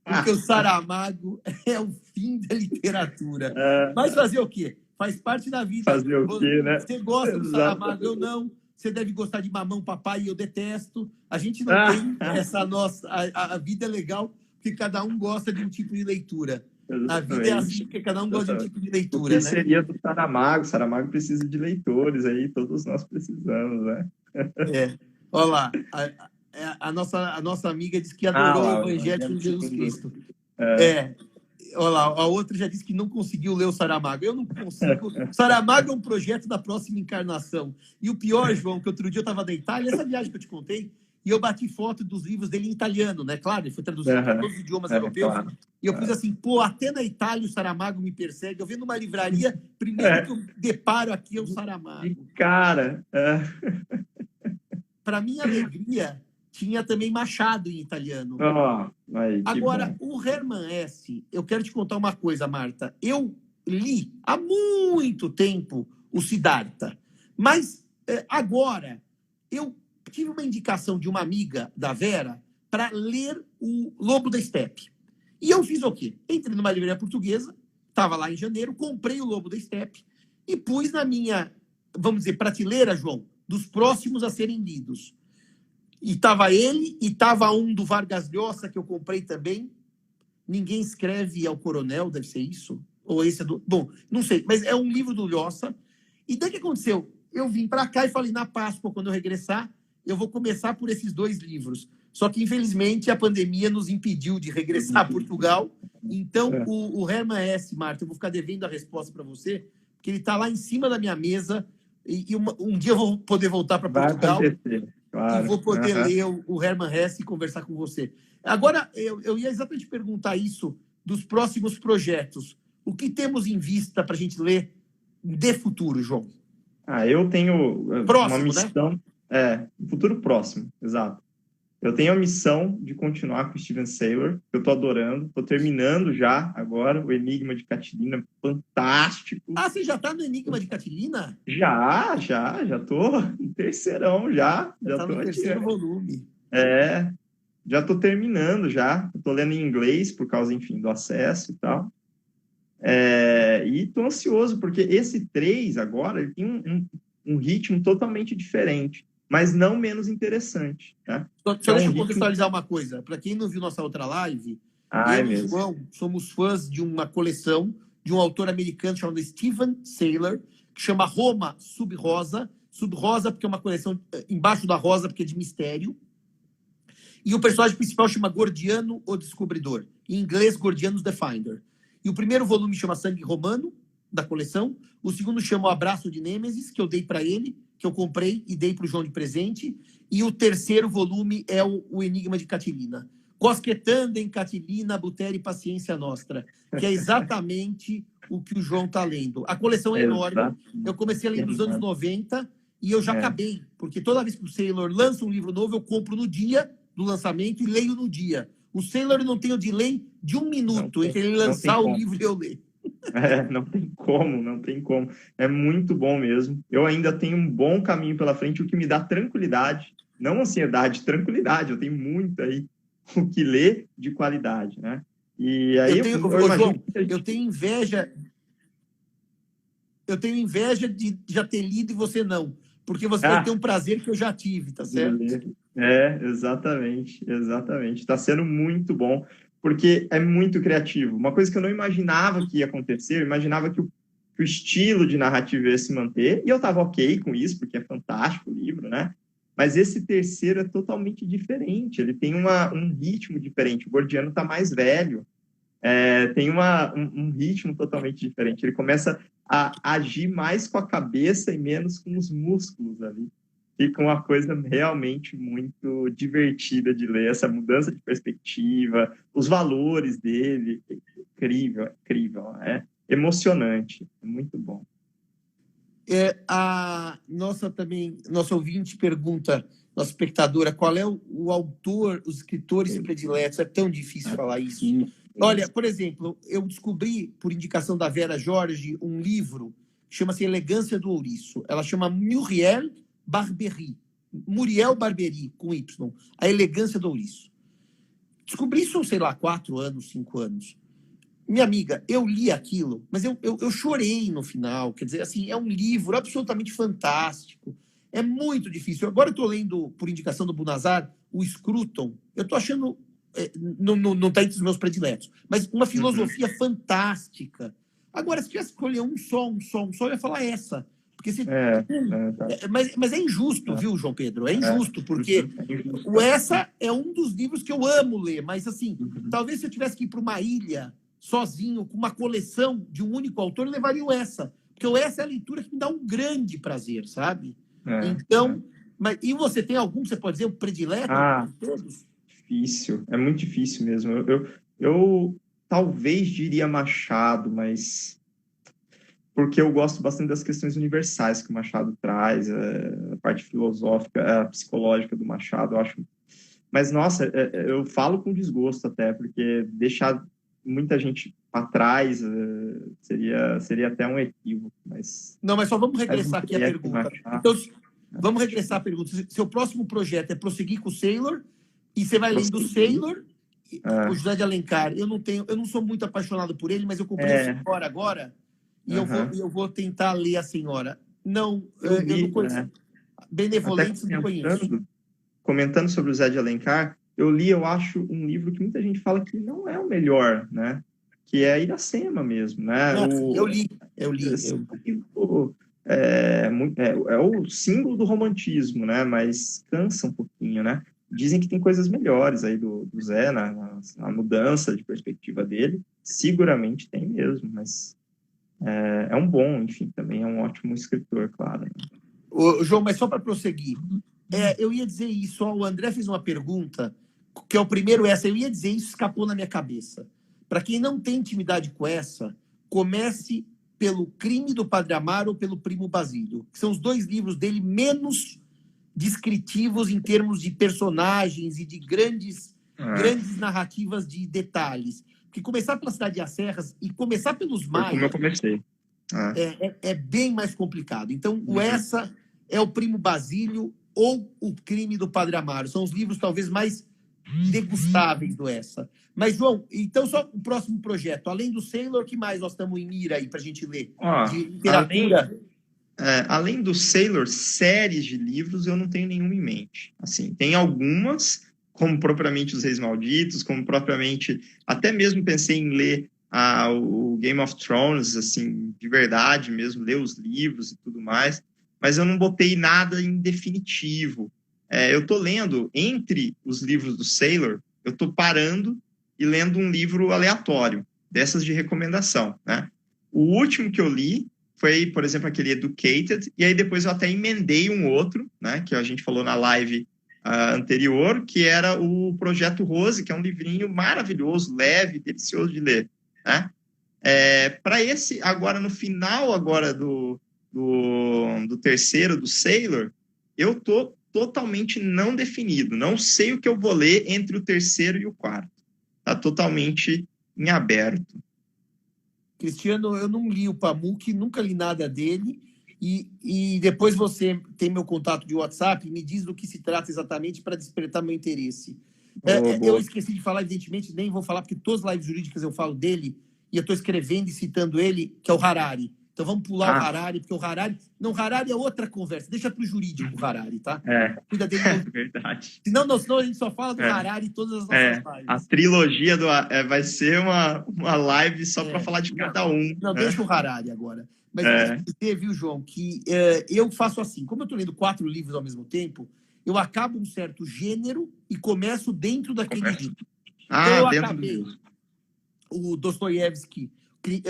Porque o Saramago é o fim da literatura. Mas fazer o quê? Faz parte da vida. Fazer o quê, né? Você gosta do Saramago, eu não. Você deve gostar de Mamão Papai e eu detesto. A gente não tem essa nossa... A vida é legal porque cada um gosta de um tipo de leitura. Exatamente. A vida é assim, porque cada um gosta de um tipo de leitura, né? Seria do Saramago. Saramago precisa de leitores aí, todos nós precisamos, né? Olha lá, a nossa amiga disse que adorou o Evangelho de Jesus Cristo. Olha lá, a outra já disse que não conseguiu ler o Saramago. Eu não consigo. Saramago é um projeto da próxima encarnação. E o pior, João, que outro dia eu estava na Itália, essa viagem que eu te contei, e eu bati foto dos livros dele em italiano, né? Claro, ele foi traduzido para todos os idiomas europeus. Claro. E eu pus assim, até na Itália o Saramago me persegue. Eu vendo uma livraria, primeiro que eu deparo aqui é o Saramago. Cara! Para minha alegria, tinha também Machado em italiano. Agora, o Hermann Hesse, eu quero te contar uma coisa, Marta. Eu li há muito tempo o Siddhartha, mas agora eu tive uma indicação de uma amiga da Vera para ler o Lobo da Estepe. E eu fiz o quê? Entrei numa livraria portuguesa, estava lá em janeiro, comprei o Lobo da Estepe e pus na minha, vamos dizer, prateleira, João, dos próximos a serem lidos. E estava ele, e estava um do Vargas Llosa, que eu comprei também. Ninguém escreve ao coronel, deve ser isso? Ou esse é do... Bom, não sei, mas é um livro do Llosa. E daí o que aconteceu? Eu vim para cá e falei, na Páscoa, quando eu regressar, eu vou começar por esses 2 livros. Só que, infelizmente, a pandemia nos impediu de regressar a Portugal. Então, o Hermann Hesse, Marta, eu vou ficar devendo a resposta para você, porque ele está lá em cima da minha mesa, e um dia eu vou poder voltar para Portugal. Claro. E vou poder ler o Hermann Hesse e conversar com você. Agora, eu ia exatamente perguntar isso dos próximos projetos. O que temos em vista para a gente ler de futuro, João? Eu tenho uma missão... né? Futuro próximo, exato. Eu tenho a missão de continuar com o Steven Saylor, que eu estou adorando. Estou terminando já, agora, o Enigma de Catilina. Fantástico. Você já está no Enigma de Catilina? Já estou no terceirão, já. Já está no terceiro volume. Já estou terminando, já. Estou lendo em inglês, por causa, enfim, do acesso e tal. E estou ansioso, porque esse 3 agora, ele tem um ritmo totalmente diferente, mas não menos interessante. Tá? Só deixa eu contextualizar uma coisa. Para quem não viu nossa outra live, eu e o João somos fãs de uma coleção de um autor americano chamado Steven Saylor, que chama Roma Sub Rosa. Sub Rosa porque é uma coleção embaixo da rosa, porque é de mistério. E o personagem principal chama Gordiano, o Descobridor. Em inglês, Gordianus the Finder. E o primeiro volume chama Sangue Romano, da coleção. O segundo chama O Abraço de Nêmesis, que eu dei para ele, que eu comprei e dei para o João de presente. E o terceiro volume é o Enigma de Catilina. Cosquetandem Catilina, Butere Paciência Nostra, que é exatamente o que o João está lendo. A coleção é enorme. Eu comecei a ler nos anos 90 e eu já acabei, porque toda vez que o Sailor lança um livro novo, eu compro no dia do lançamento e leio no dia. O Sailor não tem o delay de um minuto entre ele lançar o livro e eu ler. Não tem como, não tem como. É muito bom mesmo. Eu ainda tenho um bom caminho pela frente, o que me dá tranquilidade, não ansiedade, tranquilidade. Eu tenho muito aí o que ler de qualidade, né? E aí eu tenho inveja. Eu tenho inveja de já ter lido e você não, porque você vai ter um prazer que eu já tive, tá certo? Exatamente. Está sendo muito bom, porque é muito criativo. Uma coisa que eu não imaginava que ia acontecer, eu imaginava que o estilo de narrativa ia se manter, e eu estava ok com isso, porque é fantástico o livro, né? Mas esse terceiro é totalmente diferente, ele tem um ritmo diferente. O Gordiano está mais velho, tem um ritmo totalmente diferente. Ele começa a agir mais com a cabeça e menos com os músculos ali. Fica uma coisa realmente muito divertida de ler, essa mudança de perspectiva, os valores dele, incrível, é emocionante, é muito bom. A nossa ouvinte pergunta, nossa espectadora, qual é o autor, os escritores prediletos? É tão difícil falar isso. Olha, por exemplo, eu descobri, por indicação da Vera Jorge, um livro que chama-se Elegância do Ouriço. Ela chama Muriel Barbery, com Y, A Elegância do Ouriço. Descobri isso, sei lá, 4 anos, 5 anos. Minha amiga, eu li aquilo, mas eu chorei no final. Quer dizer, assim, é um livro absolutamente fantástico. É muito difícil. Agora eu estou lendo, por indicação do Bunazar, o Scruton. Eu estou achando... não está entre os meus prediletos, mas uma filosofia fantástica. Agora, se tivesse que escolher um só, eu ia falar essa. Porque mas é injusto, viu, João Pedro? É injusto, porque essa é um dos livros que eu amo ler, mas, assim, talvez se eu tivesse que ir para uma ilha sozinho, com uma coleção de um único autor, eu levaria o essa. Porque o essa é a leitura que me dá um grande prazer, sabe? Então, e você tem algum que você pode dizer, o predileto de todos? Difícil, é muito difícil mesmo. Eu talvez diria Machado, mas porque eu gosto bastante das questões universais que o Machado traz, a parte filosófica, a psicológica do Machado, eu acho. Mas, nossa, eu falo com desgosto até, porque deixar muita gente para trás seria até um equívoco. Não, mas só vamos regressar aqui a pergunta. Então, vamos regressar a pergunta. Seu próximo projeto é prosseguir com o Sailor, e você vai lendo o Sailor, o José de Alencar. Eu não sou muito apaixonado por ele, mas eu comprei a Senhora agora, e eu vou tentar ler a Senhora. Não, eu não conheço. Benevolentes não conheço. Comentando sobre o José de Alencar, eu acho, um livro que muita gente fala que não é o melhor, né? Que é Iracema mesmo, né? Eu li. É o símbolo do romantismo, né? Mas cansa um pouquinho, né? Dizem que tem coisas melhores aí do Zé, na mudança de perspectiva dele. Seguramente tem mesmo, mas é um bom, enfim, também é um ótimo escritor, claro. João, mas só para prosseguir, eu ia dizer isso, o André fez uma pergunta, que é o primeiro eu ia dizer isso, escapou na minha cabeça. Para quem não tem intimidade com essa, comece pelo Crime do Padre Amaro ou pelo Primo Basílio, que são os 2 livros dele menos descritivos em termos de personagens e de grandes narrativas de detalhes. Porque começar pela Cidade de Serras e começar pelos Maias... Como eu comecei. É bem mais complicado. Então, o essa é o Primo Basílio ou o Crime do Padre Amaro. São os livros talvez mais degustáveis do essa. Mas, João, então só o próximo projeto. Além do Sailor, que mais nós estamos em mira aí para a gente ler? De literatura... Além do Sailor, séries de livros eu não tenho nenhuma em mente. Assim, tem algumas, como propriamente Os Reis Malditos, como propriamente... Até mesmo pensei em ler o Game of Thrones, assim, de verdade mesmo, ler os livros e tudo mais, mas eu não botei nada em definitivo. eu estou lendo, entre os livros do Saylor, eu estou parando e lendo um livro aleatório, dessas de recomendação, né? O último que eu li foi, por exemplo, aquele Educated, e aí depois eu até emendei um outro, né, que a gente falou na live anterior, que era o Projeto Rose, que é um livrinho maravilhoso, leve, delicioso de ler, né? Para esse, agora no final agora do terceiro, do Saylor, eu estou totalmente não definido, não sei o que eu vou ler entre o terceiro e o quarto, está totalmente em aberto. Cristiano, eu não li o Pamuk, nunca li nada dele, e depois você tem meu contato de WhatsApp, me diz do que se trata exatamente para despertar meu interesse. Eu esqueci de falar, evidentemente, nem vou falar, porque todas as lives jurídicas eu falo dele, e eu estou escrevendo e citando ele, que é o Harari. Então vamos pular o Harari, porque o Harari... Não, o Harari é outra conversa, deixa para o jurídico o Harari, tá? Cuida dele. Verdade. Senão a gente só fala do Harari em todas as nossas lives. A trilogia vai ser uma live só para falar de cada um. Não, deixa o Harari agora. Mas você viu, João, que eu faço assim, como eu estou lendo 4 livros ao mesmo tempo, eu acabo um certo gênero e começo dentro daquele livro. Então eu acabei o Dostoiévski,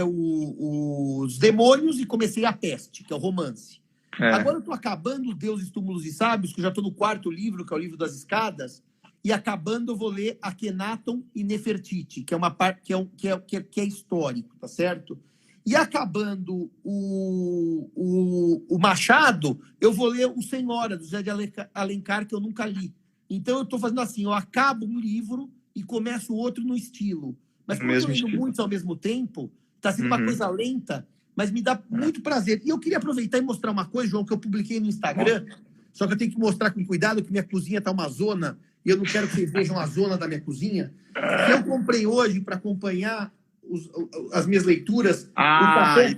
os Demônios, e comecei a Peste, que é o romance. Agora eu estou acabando Deuses, Túmulos e Sábios, que eu já estou no 4º livro, que é o livro das escadas, e acabando eu vou ler Akhenaton e Nefertiti, que é uma parte que é histórico, tá certo? E acabando o Machado, eu vou ler O Senhora, do José de Alencar, que eu nunca li. Então eu estou fazendo assim, eu acabo um livro e começo outro no estilo. Mas como eu estou lendo muitos ao mesmo tempo, está sendo uma coisa lenta, mas me dá muito prazer. E eu queria aproveitar e mostrar uma coisa, João, que eu publiquei no Instagram, só que eu tenho que mostrar com cuidado, que minha cozinha está uma zona, e eu não quero que vocês vejam a zona da minha cozinha. Que eu comprei hoje para acompanhar as minhas leituras, o café,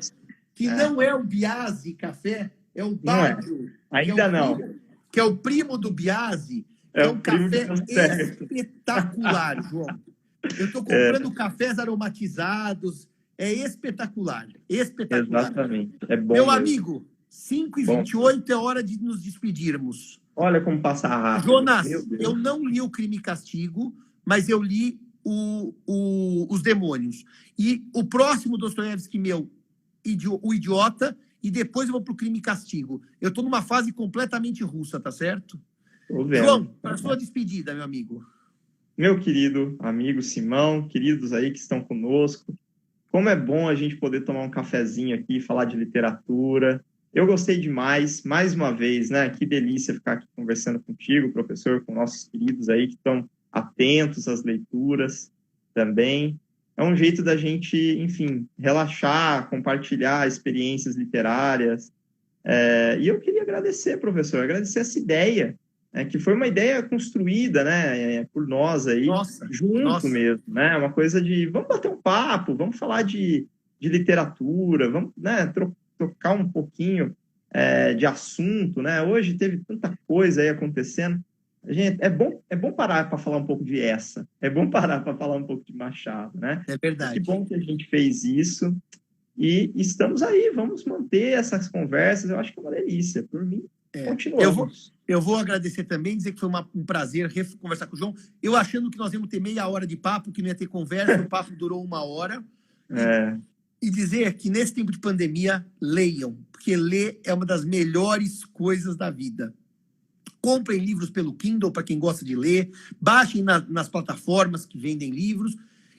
que não é o Biase café, é o Baggio. Ainda não. Que é o primo do Biase. É um café espetacular, João. Eu estou comprando cafés aromatizados. É espetacular. Espetacular. Exatamente. É bom. Meu amigo, 5h28 é hora de nos despedirmos. Olha como passa rápido. Jonas, eu não li o Crime e Castigo, mas eu li Os Demônios. E o próximo Dostoiévski meu, O Idiota, e depois eu vou para o Crime e Castigo. Eu estou numa fase completamente russa, tá certo? João, para sua despedida, meu amigo. Meu querido amigo Simão, queridos aí que estão conosco, como é bom a gente poder tomar um cafezinho aqui, falar de literatura. Eu gostei demais, mais uma vez, né? Que delícia ficar aqui conversando contigo, professor, com nossos queridos aí que estão atentos às leituras também. É um jeito da gente, enfim, relaxar, compartilhar experiências literárias. E eu queria agradecer, professor, agradecer essa ideia, que foi uma ideia construída, né, por nós aí, junto mesmo, né? Uma coisa de, vamos bater um papo, vamos falar de literatura, vamos, né, trocar um pouquinho de assunto, né? Hoje teve tanta coisa aí acontecendo. Gente, é bom parar para falar um pouco de Essa, é bom parar para falar um pouco de Machado, né? É verdade. Que bom que a gente fez isso e estamos aí, vamos manter essas conversas, eu acho que é uma delícia, por mim, continuamos. Eu vou agradecer também, dizer que foi um prazer conversar com o João, eu achando que nós íamos ter meia hora de papo, que não ia ter conversa, o papo durou 1 hora, e dizer que nesse tempo de pandemia, leiam, porque ler é uma das melhores coisas da vida. Comprem livros pelo Kindle, para quem gosta de ler, baixem nas plataformas que vendem livros,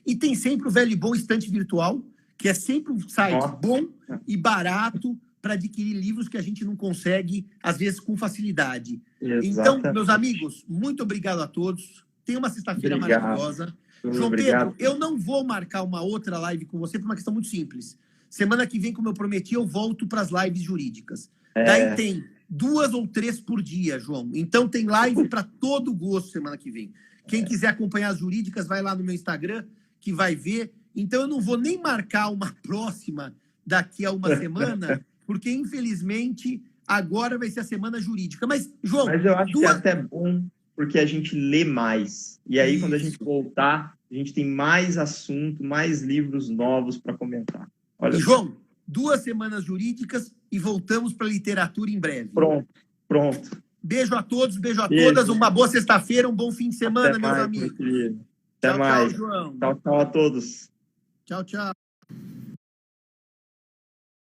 e tem sempre o velho e bom Estante Virtual, que é sempre um site bom e barato para adquirir livros que a gente não consegue, às vezes, com facilidade. Exatamente. Então, meus amigos, muito obrigado a todos. Tenha uma sexta-feira maravilhosa. João Pedro, eu não vou marcar uma outra live com você por uma questão muito simples. Semana que vem, como eu prometi, eu volto para as lives jurídicas. Daí tem 2 ou 3 por dia, João. Então tem live para todo gosto semana que vem. Quem quiser acompanhar as jurídicas, vai lá no meu Instagram, que vai ver. Então eu não vou nem marcar uma próxima daqui a uma semana, porque infelizmente agora vai ser a semana jurídica. Mas, João... Mas eu acho que é até bom, porque a gente lê mais. E aí, quando a gente voltar, a gente tem mais assunto, mais livros novos para comentar. Olha, João, 2 semanas jurídicas e voltamos para a literatura em breve. Pronto. Beijo a todos, beijo a Beijo. todas. Uma boa sexta-feira, um bom fim de semana, Até meus mais, amigos. meu querido. Até Tchau, mais. tchau, João. Tchau, tchau a todos. Tchau, tchau.